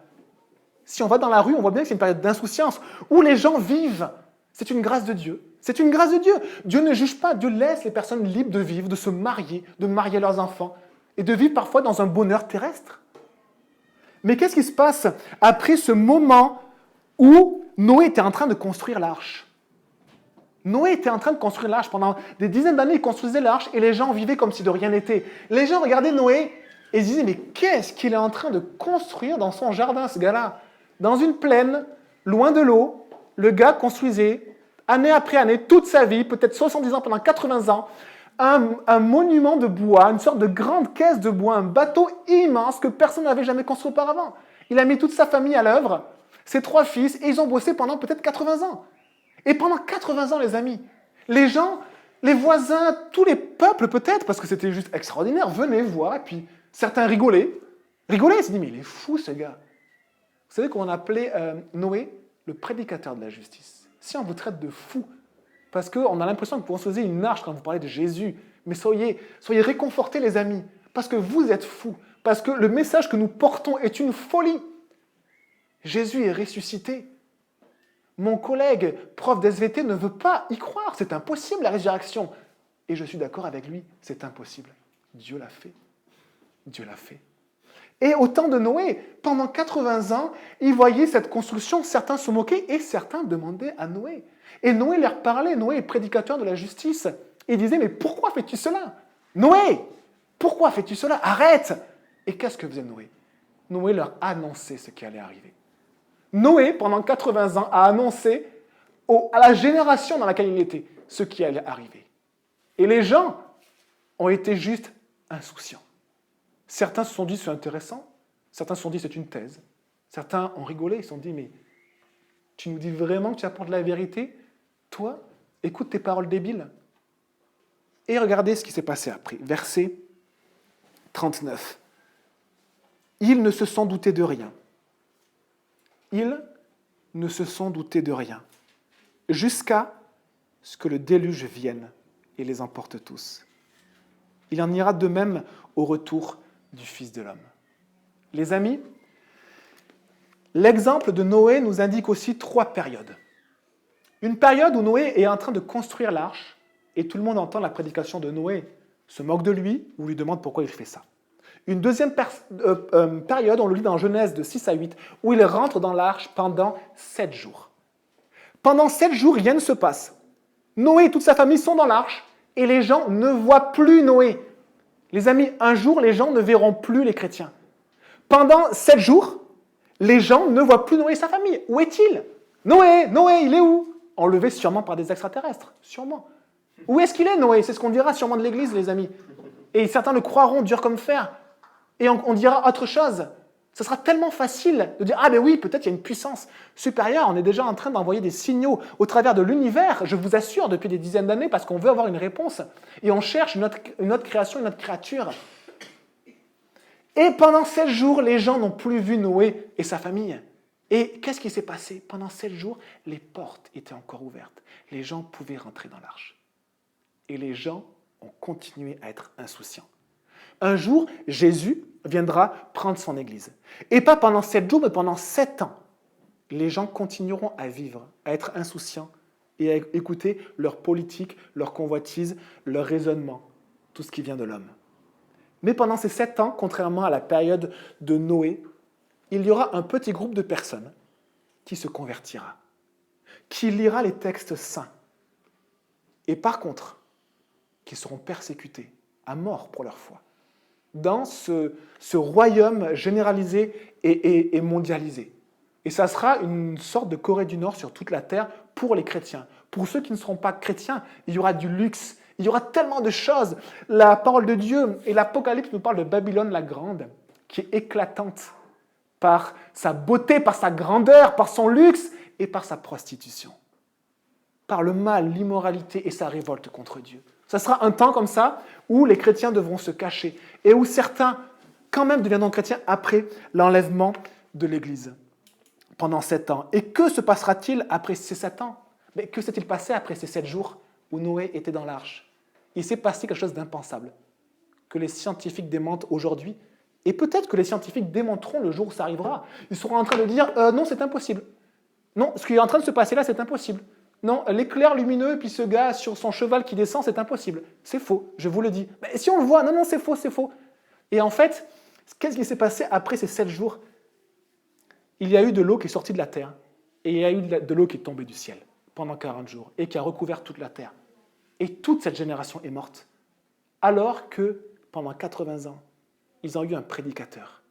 Si on va dans la rue, on voit bien que c'est une période d'insouciance où les gens vivent. C'est une grâce de Dieu. C'est une grâce de Dieu. Dieu ne juge pas. Dieu laisse les personnes libres de vivre, de se marier, de marier leurs enfants et de vivre parfois dans un bonheur terrestre. Mais qu'est-ce qui se passe après ce moment où Noé était en train de construire l'arche? Noé était en train de construire l'arche. Pendant des dizaines d'années, il construisait l'arche et les gens vivaient comme si de rien n'était. Les gens regardaient Noé et se disaient, mais qu'est-ce qu'il est en train de construire dans son jardin, ce gars-là? Dans une plaine, loin de l'eau, le gars construisait, année après année, toute sa vie, peut-être 70 ans, pendant 80 ans, un monument de bois, une sorte de grande caisse de bois, un bateau immense que personne n'avait jamais construit auparavant. Il a mis toute sa famille à l'œuvre, ses 3 fils, et ils ont bossé pendant peut-être 80 ans. Et pendant 80 ans, les amis, les gens, les voisins, tous les peuples peut-être, parce que c'était juste extraordinaire, venaient voir, et puis certains rigolaient. Rigolaient, ils se disaient, mais il est fou ce gars. Vous savez qu'on appelait Noé le prédicateur de la justice. Si on vous traite de fou, parce qu'on a l'impression que vous construisez une arche quand vous parlez de Jésus, mais soyez réconfortés les amis, parce que vous êtes fous, parce que le message que nous portons est une folie. Jésus est ressuscité. Mon collègue, prof d'SVT, ne veut pas y croire. C'est impossible la résurrection. Et je suis d'accord avec lui, c'est impossible. Dieu l'a fait. Dieu l'a fait. Et au temps de Noé, pendant 80 ans, ils voyaient cette construction, certains se moquaient et certains demandaient à Noé. Et Noé leur parlait, Noé est prédicateur de la justice. Et il disait, mais pourquoi fais-tu cela? Noé, pourquoi fais-tu cela? Arrête! Et qu'est-ce que faisait Noé? Noé leur annonçait ce qui allait arriver. Noé, pendant 80 ans, a annoncé à la génération dans laquelle il était ce qui allait arriver. Et les gens ont été juste insouciants. Certains se sont dit c'est intéressant, certains se sont dit c'est une thèse, certains ont rigolé, ils se sont dit mais tu nous dis vraiment que tu apportes la vérité? Toi, écoute tes paroles débiles. Et regardez ce qui s'est passé après, verset 39. Ils ne se sont doutés de rien. Ils ne se sont doutés de rien, jusqu'à ce que le déluge vienne et les emporte tous. Il en ira de même au retour du Fils de l'homme. Les amis, l'exemple de Noé nous indique aussi 3 périodes. Une période où Noé est en train de construire l'arche et tout le monde entend la prédication de Noé, se moque de lui ou lui demande pourquoi il fait ça. Une deuxième période, on le lit dans Genèse de 6 à 8, où il rentre dans l'arche pendant 7 jours. Pendant 7 jours, rien ne se passe. Noé et toute sa famille sont dans l'arche et les gens ne voient plus Noé. Les amis, un jour, les gens ne verront plus les chrétiens. Pendant 7 jours, les gens ne voient plus Noé et sa famille. Où est-il ? Noé, il est où ? Enlevé sûrement par des extraterrestres, sûrement. Où est-ce qu'il est, Noé ? C'est ce qu'on dira sûrement de l'Église, les amis. Et certains le croiront dur comme fer. Et on dira autre chose. Ce sera tellement facile de dire « Ah ben oui, peut-être il y a une puissance supérieure. On est déjà en train d'envoyer des signaux au travers de l'univers, je vous assure, depuis des dizaines d'années, parce qu'on veut avoir une réponse. Et on cherche une autre création, une autre créature. » Et pendant 7 jours, les gens n'ont plus vu Noé et sa famille. Et qu'est-ce qui s'est passé ? Pendant 7 jours, les portes étaient encore ouvertes. Les gens pouvaient rentrer dans l'arche. Et les gens ont continué à être insouciants. Un jour, Jésus viendra prendre son Église. Et pas pendant 7 jours, mais pendant 7 ans. Les gens continueront à vivre, à être insouciants et à écouter leur politique, leur convoitise, leur raisonnement, tout ce qui vient de l'homme. Mais pendant ces 7 ans, contrairement à la période de Noé, il y aura un petit groupe de personnes qui se convertira, qui lira les textes saints, et par contre, qui seront persécutés à mort pour leur foi, dans ce royaume généralisé et mondialisé. Et ça sera une sorte de Corée du Nord sur toute la terre pour les chrétiens. Pour ceux qui ne seront pas chrétiens, il y aura du luxe, il y aura tellement de choses. La parole de Dieu et l'Apocalypse nous parlent de Babylone la Grande, qui est éclatante par sa beauté, par sa grandeur, par son luxe et par sa prostitution. Par le mal, l'immoralité et sa révolte contre Dieu. Ça sera un temps comme ça où les chrétiens devront se cacher et où certains, quand même, deviendront chrétiens après l'enlèvement de l'Église, pendant 7 ans. Et que se passera-t-il après ces 7 ans ? Mais que s'est-il passé après ces 7 jours où Noé était dans l'arche ? Il s'est passé quelque chose d'impensable, que les scientifiques démentent aujourd'hui, et peut-être que les scientifiques démonteront le jour où ça arrivera. Ils seront en train de dire « Non, c'est impossible. Non, ce qui est en train de se passer là, c'est impossible. Non, l'éclair lumineux, puis ce gars sur son cheval qui descend, c'est impossible. C'est faux, je vous le dis. Mais si on le voit, non, c'est faux, c'est faux. » Et en fait, qu'est-ce qui s'est passé après ces 7 jours ? Il y a eu de l'eau qui est sortie de la terre, et il y a eu de l'eau qui est tombée du ciel pendant 40 jours, et qui a recouvert toute la terre. Et toute cette génération est morte, alors que pendant 80 ans, ils ont eu un prédicateur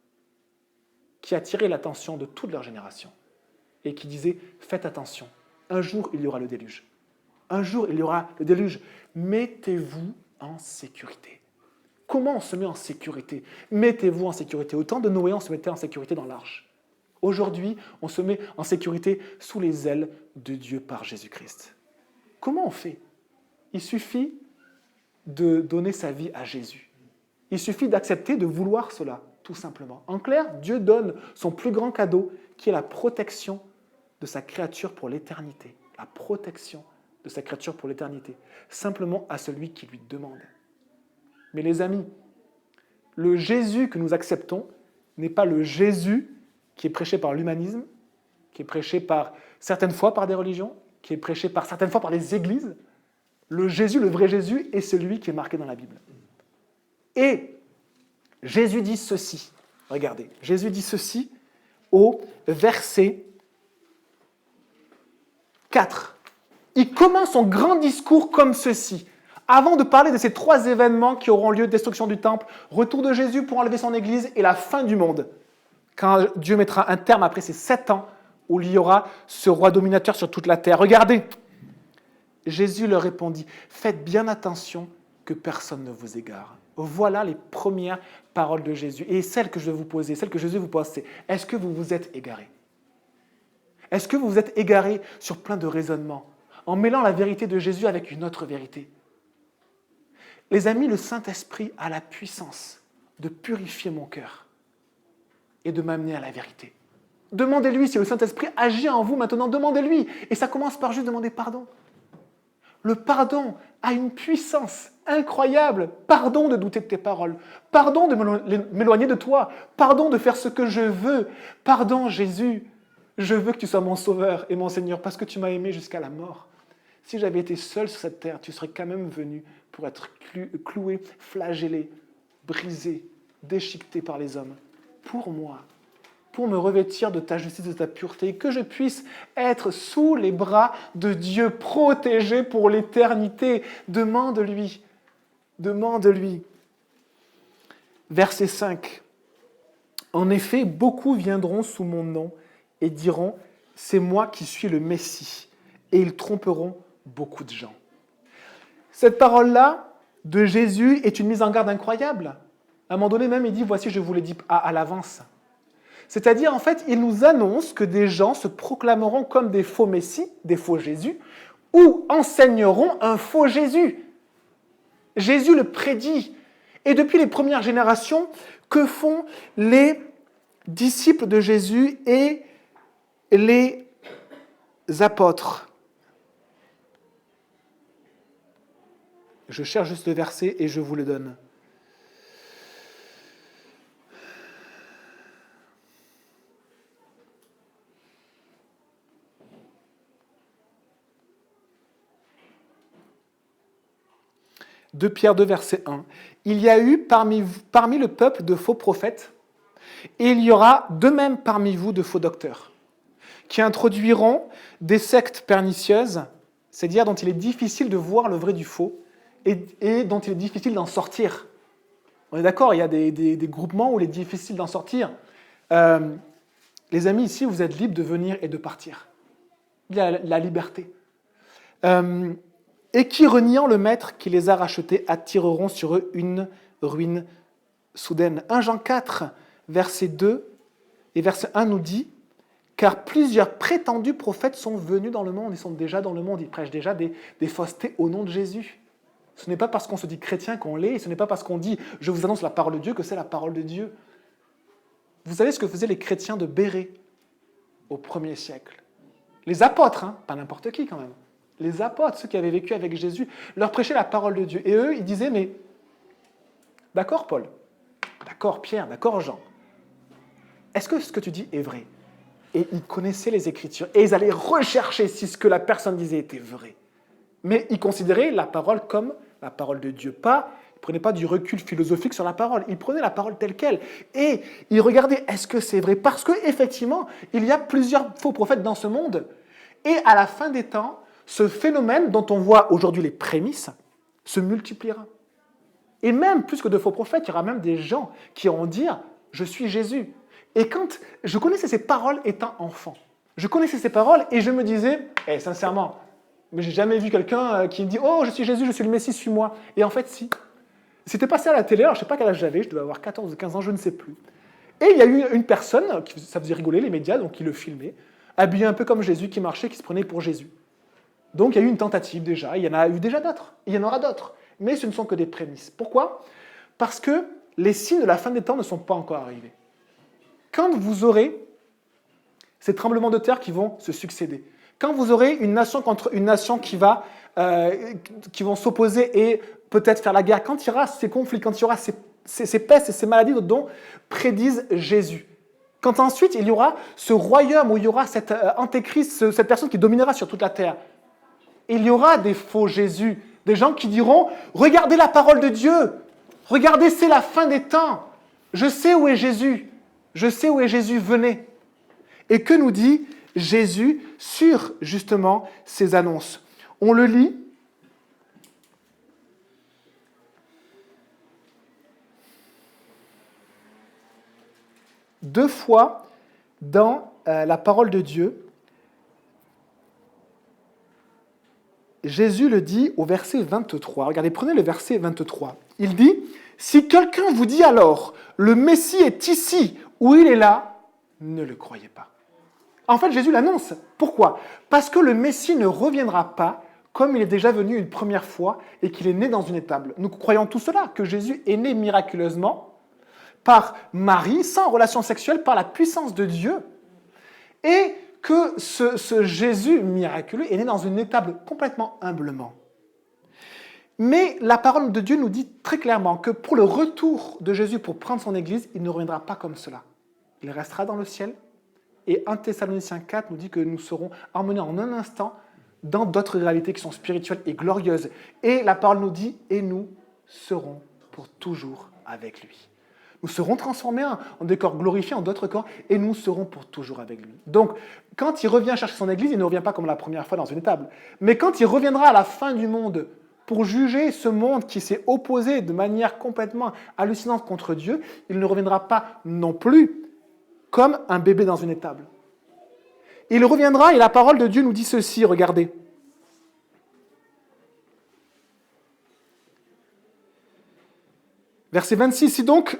qui a attiré l'attention de toute leur génération et qui disait « Faites attention, un jour il y aura le déluge. Un jour il y aura le déluge. Mettez-vous en sécurité. » Comment on se met en sécurité ? Mettez-vous en sécurité. Au temps de Noé, on se mettait en sécurité dans l'arche. Aujourd'hui, on se met en sécurité sous les ailes de Dieu par Jésus-Christ. Comment on fait ? Il suffit de donner sa vie à Jésus. Il suffit d'accepter de vouloir cela, tout simplement. En clair, Dieu donne son plus grand cadeau, qui est la protection de sa créature pour l'éternité. La protection de sa créature pour l'éternité. Simplement à celui qui lui demande. Mais les amis, le Jésus que nous acceptons n'est pas le Jésus qui est prêché par l'humanisme, qui est prêché certaines fois par des religions, qui est prêché certaines fois par les églises. Le Jésus, le vrai Jésus, est celui qui est marqué dans la Bible. Et Jésus dit ceci, regardez, Jésus dit ceci au verset 4. Il commence son grand discours comme ceci. Avant de parler de ces 3 événements qui auront lieu, destruction du temple, retour de Jésus pour enlever son Église et la fin du monde, quand Dieu mettra un terme après ces 7 ans où il y aura ce roi dominateur sur toute la terre. Regardez, Jésus leur répondit, « Faites bien attention que personne ne vous égare. » Voilà les premières paroles de Jésus. Et celle que je vais vous poser, celle que Jésus vous pose, c'est « Est-ce que vous vous êtes égarés ?» Est-ce que vous vous êtes égarés sur plein de raisonnements, en mêlant la vérité de Jésus avec une autre vérité ? Les amis, le Saint-Esprit a la puissance de purifier mon cœur et de m'amener à la vérité. Demandez-lui si le Saint-Esprit agit en vous maintenant, demandez-lui. Et ça commence par juste demander pardon. Le pardon a une puissance incroyable. Pardon de douter de tes paroles. Pardon de m'éloigner de toi. Pardon de faire ce que je veux. Pardon, Jésus. Je veux que tu sois mon sauveur et mon Seigneur parce que tu m'as aimé jusqu'à la mort. Si j'avais été seul sur cette terre, tu serais quand même venu pour être cloué, flagellé, brisé, déchiqueté par les hommes. Pour moi, pour me revêtir de ta justice, de ta pureté, que je puisse être sous les bras de Dieu, protégé pour l'éternité. Demande-lui. Demande-lui. Verset 5. En effet, beaucoup viendront sous mon nom et diront, c'est moi qui suis le Messie. Et ils tromperont beaucoup de gens. Cette parole-là de Jésus est une mise en garde incroyable. À un moment donné même, il dit, voici, je vous l'ai dit à l'avance. C'est-à-dire, en fait, il nous annonce que des gens se proclameront comme des faux Messies, des faux Jésus, ou enseigneront un faux Jésus. Jésus le prédit. Et depuis les premières générations, que font les disciples de Jésus et les apôtres? Je cherche juste le verset et je vous le donne. De Pierre 2, verset 1. Il y a eu parmi le peuple de faux prophètes, et il y aura de même parmi vous de faux docteurs, qui introduiront des sectes pernicieuses, c'est-à-dire dont il est difficile de voir le vrai du faux, et dont il est difficile d'en sortir. On est d'accord, il y a des groupements où il est difficile d'en sortir. Les amis, ici, vous êtes libres de venir et de partir. Il y a la liberté. Et qui, reniant le maître qui les a rachetés, attireront sur eux une ruine soudaine. 1 Jean 4, verset 2 et verset 1 nous dit « Car plusieurs prétendus prophètes sont venus dans le monde, ils sont déjà dans le monde, ils prêchent déjà des faussetés au nom de Jésus. » Ce n'est pas parce qu'on se dit chrétien qu'on l'est, et ce n'est pas parce qu'on dit « Je vous annonce la parole de Dieu » que c'est la parole de Dieu. Vous savez ce que faisaient les chrétiens de Bérée au 1er siècle? Les apôtres, pas n'importe qui quand même. Les apôtres, ceux qui avaient vécu avec Jésus, leur prêchaient la parole de Dieu. Et eux, ils disaient, mais d'accord Paul, d'accord Pierre, d'accord Jean, est-ce que ce que tu dis est vrai? Et ils connaissaient les Écritures, et ils allaient rechercher si ce que la personne disait était vrai. Mais ils considéraient la parole comme la parole de Dieu. Ils ne prenaient pas du recul philosophique sur la parole, ils prenaient la parole telle qu'elle. Et ils regardaient, est-ce que c'est vrai? Parce qu'effectivement, il y a plusieurs faux prophètes dans ce monde. Et à la fin des temps, ce phénomène dont on voit aujourd'hui les prémices se multipliera. Et même plus que de faux prophètes, il y aura même des gens qui vont dire « Je suis Jésus ». Et quand je connaissais ces paroles étant enfant, je connaissais ces paroles et je me disais « sincèrement, mais j'ai jamais vu quelqu'un qui me dit « Oh, je suis Jésus, je suis le Messie, suis-moi ». Et en fait, si. C'était passé à la télé, alors je ne sais pas quel âge j'avais, je devais avoir 14 ou 15 ans, je ne sais plus. Et il y a eu une personne, ça faisait rigoler les médias, donc qui le filmait, habillé un peu comme Jésus, qui marchait, qui se prenait pour Jésus. Donc il y a eu une tentative déjà, il y en a eu déjà d'autres, il y en aura d'autres, mais ce ne sont que des prémices. Pourquoi? Parce que les signes de la fin des temps ne sont pas encore arrivés. Quand vous aurez ces tremblements de terre qui vont se succéder, quand vous aurez une nation contre une nation qui vont s'opposer et peut-être faire la guerre, quand il y aura ces conflits, quand il y aura ces pestes et ces maladies dont prédisent Jésus, quand ensuite il y aura ce royaume où il y aura cet antéchrist, cette personne qui dominera sur toute la terre, il y aura des faux Jésus, des gens qui diront « Regardez la parole de Dieu, regardez, c'est la fin des temps, je sais où est Jésus, je sais où est Jésus, venez ». Et que nous dit Jésus sur justement ces annonces? On le lit. Deux fois dans la parole de Dieu. Jésus le dit au verset 23. Regardez, prenez le verset 23. Il dit « Si quelqu'un vous dit alors, le Messie est ici ou il est là, ne le croyez pas. » En fait, Jésus l'annonce. Pourquoi? Parce que le Messie ne reviendra pas comme il est déjà venu une première fois et qu'il est né dans une étable. Nous croyons tout cela, que Jésus est né miraculeusement par Marie, sans relation sexuelle, par la puissance de Dieu, et que ce Jésus miraculeux est né dans une étable complètement humblement. Mais la parole de Dieu nous dit très clairement que pour le retour de Jésus pour prendre son Église, il ne reviendra pas comme cela. Il restera dans le ciel. Et 1 Thessaloniciens 4 nous dit que nous serons emmenés en un instant dans d'autres réalités qui sont spirituelles et glorieuses. Et la parole nous dit, et nous serons pour toujours avec lui. Nous serons transformés en des corps glorifiés, en d'autres corps, et nous serons pour toujours avec lui. Donc, quand il revient chercher son Église, il ne revient pas comme la première fois dans une étable. Mais quand il reviendra à la fin du monde pour juger ce monde qui s'est opposé de manière complètement hallucinante contre Dieu, il ne reviendra pas non plus comme un bébé dans une étable. Il reviendra et la parole de Dieu nous dit ceci, regardez. Verset 26, si donc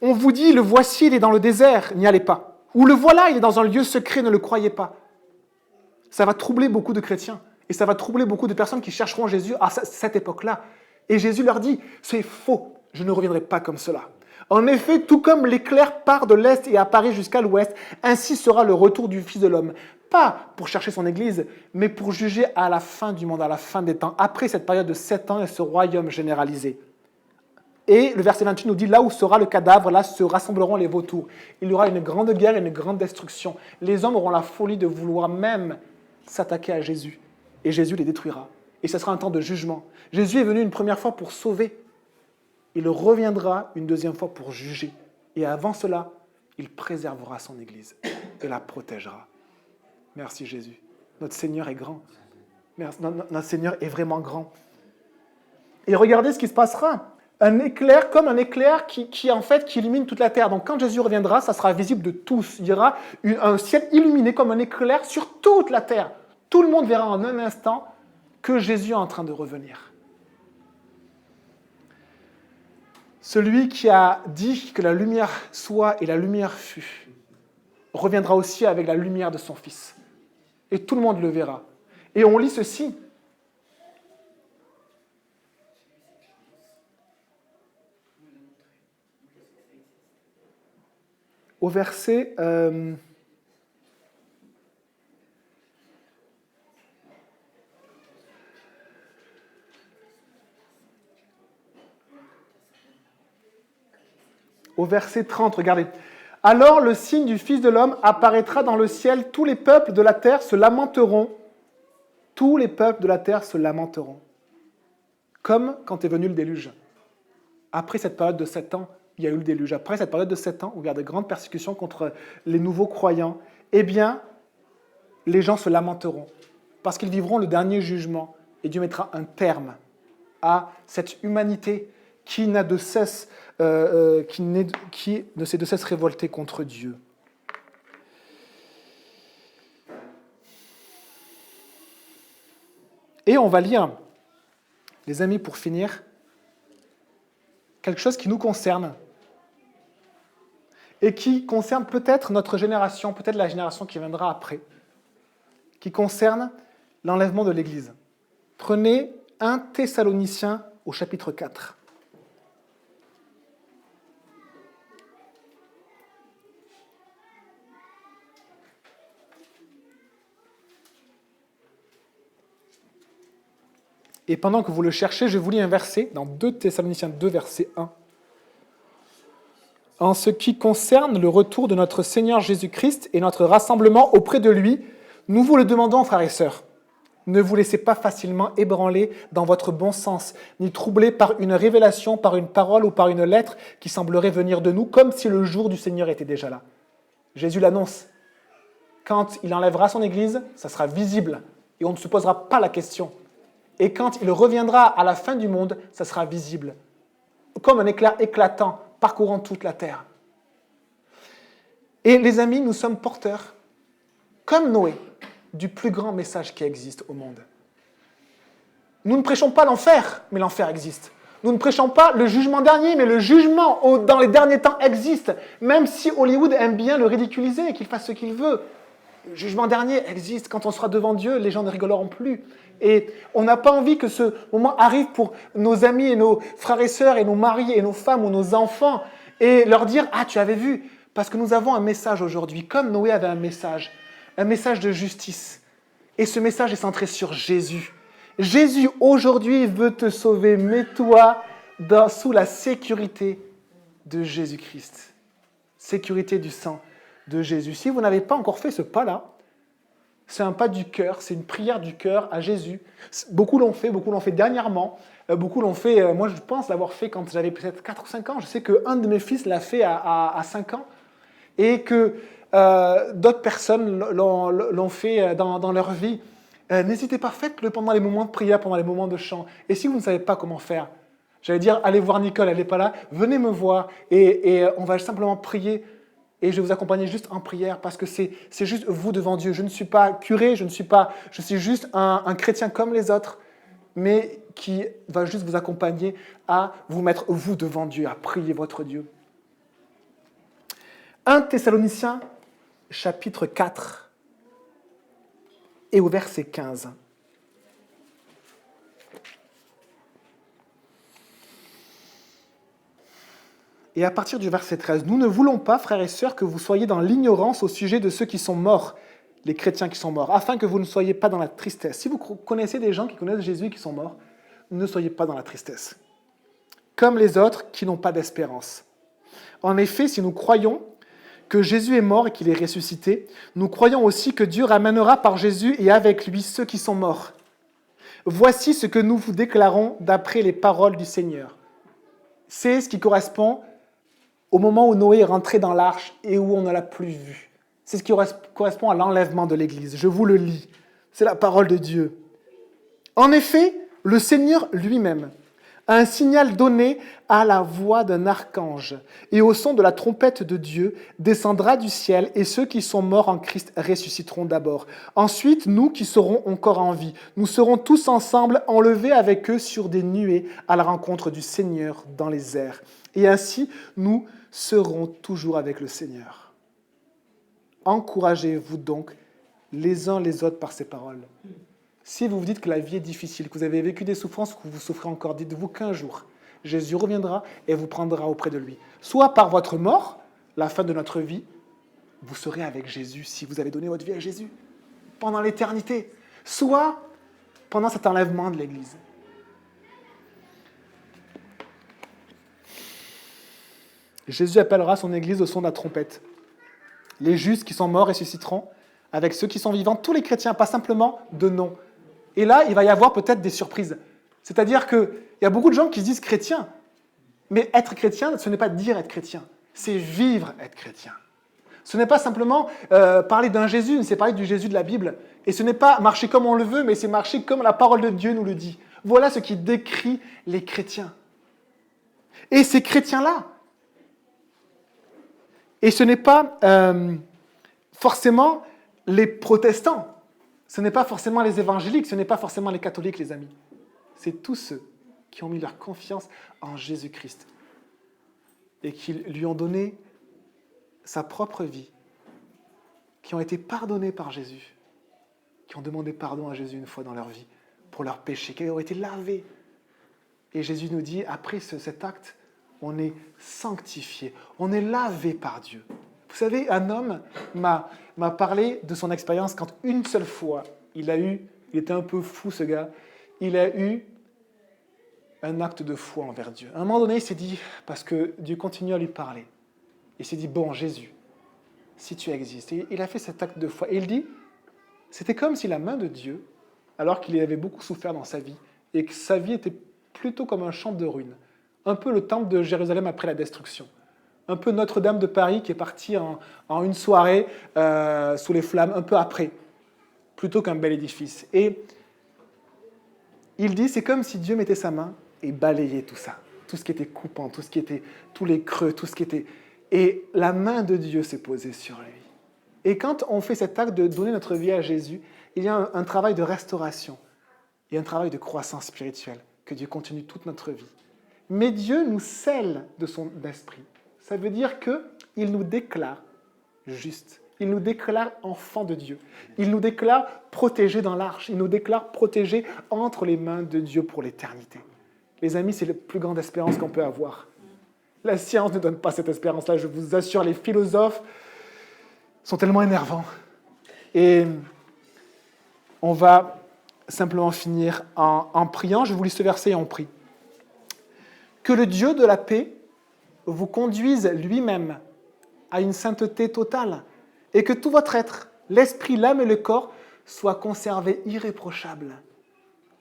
on vous dit, le voici, il est dans le désert, n'y allez pas. Ou le voilà, il est dans un lieu secret, ne le croyez pas. Ça va troubler beaucoup de chrétiens. Et ça va troubler beaucoup de personnes qui chercheront Jésus à cette époque-là. Et Jésus leur dit, c'est faux, je ne reviendrai pas comme cela. En effet, tout comme l'éclair part de l'Est et apparaît jusqu'à l'Ouest, ainsi sera le retour du Fils de l'homme. Pas pour chercher son Église, mais pour juger à la fin du monde, à la fin des temps, après cette période de 7 ans et ce royaume généralisé. Et le verset 28 nous dit, là où sera le cadavre, là se rassembleront les vautours. Il y aura une grande guerre et une grande destruction. Les hommes auront la folie de vouloir même s'attaquer à Jésus. Et Jésus les détruira. Et ce sera un temps de jugement. Jésus est venu une première fois pour sauver. Il reviendra une deuxième fois pour juger. Et avant cela, il préservera son Église et la protégera. Merci Jésus. Notre Seigneur est grand. Merci, notre Seigneur est vraiment grand. Et regardez ce qui se passera. Un éclair comme un éclair qui illumine toute la terre. Donc quand Jésus reviendra, ça sera visible de tous. Il y aura un ciel illuminé comme un éclair sur toute la terre. Tout le monde verra en un instant que Jésus est en train de revenir. Celui qui a dit que la lumière soit et la lumière fut, reviendra aussi avec la lumière de son Fils. Et tout le monde le verra. Et on lit ceci. Au verset... Au verset 30, regardez. « Alors le signe du Fils de l'homme apparaîtra dans le ciel, tous les peuples de la terre se lamenteront. » Tous les peuples de la terre se lamenteront. Comme quand est venu le déluge. Après cette période de 7 ans, il y a eu le déluge. Après cette période de 7 ans, où il y a de grandes persécutions contre les nouveaux croyants, eh bien, les gens se lamenteront. Parce qu'ils vivront le dernier jugement. Et Dieu mettra un terme à cette humanité qui n'a de cesse, qui ne s'est de cesse révoltée contre Dieu. Et on va lire, les amis, pour finir, quelque chose qui nous concerne et qui concerne peut-être notre génération, peut-être la génération qui viendra après, qui concerne l'enlèvement de l'Église. Prenez 1 Thessaloniciens au chapitre 4. Et pendant que vous le cherchez, je vous lis un verset dans 2 Thessaloniciens 2, verset 1. En ce qui concerne le retour de notre Seigneur Jésus-Christ et notre rassemblement auprès de lui, nous vous le demandons, frères et sœurs. Ne vous laissez pas facilement ébranler dans votre bon sens, ni troubler par une révélation, par une parole ou par une lettre qui semblerait venir de nous, comme si le jour du Seigneur était déjà là. Jésus l'annonce. Quand il enlèvera son Église, ça sera visible et on ne se posera pas la question. Et quand il reviendra à la fin du monde, ça sera visible, comme un éclair éclatant, parcourant toute la terre. Et les amis, nous sommes porteurs, comme Noé, du plus grand message qui existe au monde. Nous ne prêchons pas l'enfer, mais l'enfer existe. Nous ne prêchons pas le jugement dernier, mais le jugement dans les derniers temps existe, même si Hollywood aime bien le ridiculiser et qu'il fasse ce qu'il veut. Le jugement dernier existe. Quand on sera devant Dieu, les gens ne rigoleront plus. Et on n'a pas envie que ce moment arrive pour nos amis et nos frères et sœurs et nos maris et nos femmes ou nos enfants et leur dire « Ah, tu avais vu ?» Parce que nous avons un message aujourd'hui, comme Noé avait un message de justice. Et ce message est centré sur Jésus. Jésus, aujourd'hui, veut te sauver. Mets-toi sous la sécurité de Jésus-Christ. Sécurité du sang de Jésus. Si vous n'avez pas encore fait ce pas-là, c'est un pas du cœur, c'est une prière du cœur à Jésus. Beaucoup l'ont fait dernièrement. Beaucoup l'ont fait, moi je pense l'avoir fait quand j'avais peut-être 4 ou 5 ans. Je sais qu'un de mes fils l'a fait à 5 ans. Et que d'autres personnes l'ont fait dans leur vie. N'hésitez pas, faites-le pendant les moments de prière, pendant les moments de chant. Et si vous ne savez pas comment faire, j'allais dire, allez voir Nicole, elle n'est pas là, venez me voir et on va simplement prier. Et je vais vous accompagner juste en prière parce que c'est juste vous devant Dieu. Je ne suis pas curé, je suis juste un chrétien comme les autres, mais qui va juste vous accompagner à vous mettre vous devant Dieu, à prier votre Dieu. 1 Thessaloniciens, chapitre 4 et au verset 15. Et à partir du verset 13, « Nous ne voulons pas, frères et sœurs, que vous soyez dans l'ignorance au sujet de ceux qui sont morts, les chrétiens qui sont morts, afin que vous ne soyez pas dans la tristesse. » Si vous connaissez des gens qui connaissent Jésus et qui sont morts, ne soyez pas dans la tristesse. Comme les autres qui n'ont pas d'espérance. En effet, si nous croyons que Jésus est mort et qu'il est ressuscité, nous croyons aussi que Dieu ramènera par Jésus et avec lui ceux qui sont morts. Voici ce que nous vous déclarons d'après les paroles du Seigneur. C'est ce qui correspond au moment où Noé est rentré dans l'arche et où on ne l'a plus vu. C'est ce qui correspond à l'enlèvement de l'Église. Je vous le lis. C'est la parole de Dieu. En effet, le Seigneur lui-même a un signal donné à la voix d'un archange, et au son de la trompette de Dieu descendra du ciel, et ceux qui sont morts en Christ ressusciteront d'abord. Ensuite, nous qui serons encore en vie, nous serons tous ensemble enlevés avec eux sur des nuées à la rencontre du Seigneur dans les airs. Et ainsi, nous serons toujours avec le Seigneur. Encouragez-vous donc les uns les autres par ces paroles. Si vous vous dites que la vie est difficile, que vous avez vécu des souffrances, que vous souffrez encore, dites-vous qu'un jour, Jésus reviendra et vous prendra auprès de lui. Soit par votre mort, la fin de notre vie, vous serez avec Jésus si vous avez donné votre vie à Jésus pendant l'éternité. Soit pendant cet enlèvement de l'Église. Jésus appellera son Église au son de la trompette. Les justes qui sont morts ressusciteront avec ceux qui sont vivants, tous les chrétiens, pas simplement de nom. Et là, il va y avoir peut-être des surprises. C'est-à-dire qu'il y a beaucoup de gens qui se disent chrétiens. Mais être chrétien, ce n'est pas dire être chrétien. C'est vivre être chrétien. Ce n'est pas simplement parler d'un Jésus, c'est parler du Jésus de la Bible. Et ce n'est pas marcher comme on le veut, mais c'est marcher comme la parole de Dieu nous le dit. Voilà ce qui décrit les chrétiens. Et ces chrétiens-là, et ce n'est pas forcément les protestants, ce n'est pas forcément les évangéliques, ce n'est pas forcément les catholiques, les amis. C'est tous ceux qui ont mis leur confiance en Jésus-Christ et qui lui ont donné sa propre vie, qui ont été pardonnés par Jésus, qui ont demandé pardon à Jésus une fois dans leur vie pour leurs péchés, qui ont été lavés. Et Jésus nous dit, après cet acte, on est sanctifié, on est lavé par Dieu. Vous savez, un homme m'a parlé de son expérience quand une seule fois, il était un peu fou ce gars, il a eu un acte de foi envers Dieu. À un moment donné, il s'est dit, parce que Dieu continue à lui parler, il s'est dit, bon Jésus, si tu existes. Et il a fait cet acte de foi. Et il dit, c'était comme si la main de Dieu, alors qu'il avait beaucoup souffert dans sa vie, et que sa vie était plutôt comme un champ de ruines, un peu le temple de Jérusalem après la destruction. Un peu Notre-Dame de Paris qui est partie en une soirée sous les flammes, un peu après, plutôt qu'un bel édifice. Et il dit, c'est comme si Dieu mettait sa main et balayait tout ça, tout ce qui était coupant, tous les creux, tout ce qui était... Et la main de Dieu s'est posée sur lui. Et quand on fait cet acte de donner notre vie à Jésus, il y a un travail de restauration et un travail de croissance spirituelle, que Dieu continue toute notre vie. Mais Dieu nous scelle de son esprit. Ça veut dire qu'il nous déclare justes. Il nous déclare enfants de Dieu. Il nous déclare protégés dans l'arche. Il nous déclare protégés entre les mains de Dieu pour l'éternité. Les amis, c'est la plus grande espérance qu'on peut avoir. La science ne donne pas cette espérance-là. Je vous assure, les philosophes sont tellement énervants. Et on va simplement finir en priant. Je vous lis ce verset et on prie. Que le Dieu de la paix vous conduise lui-même à une sainteté totale et que tout votre être, l'esprit, l'âme et le corps, soient conservés irréprochables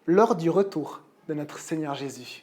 lors du retour de notre Seigneur Jésus.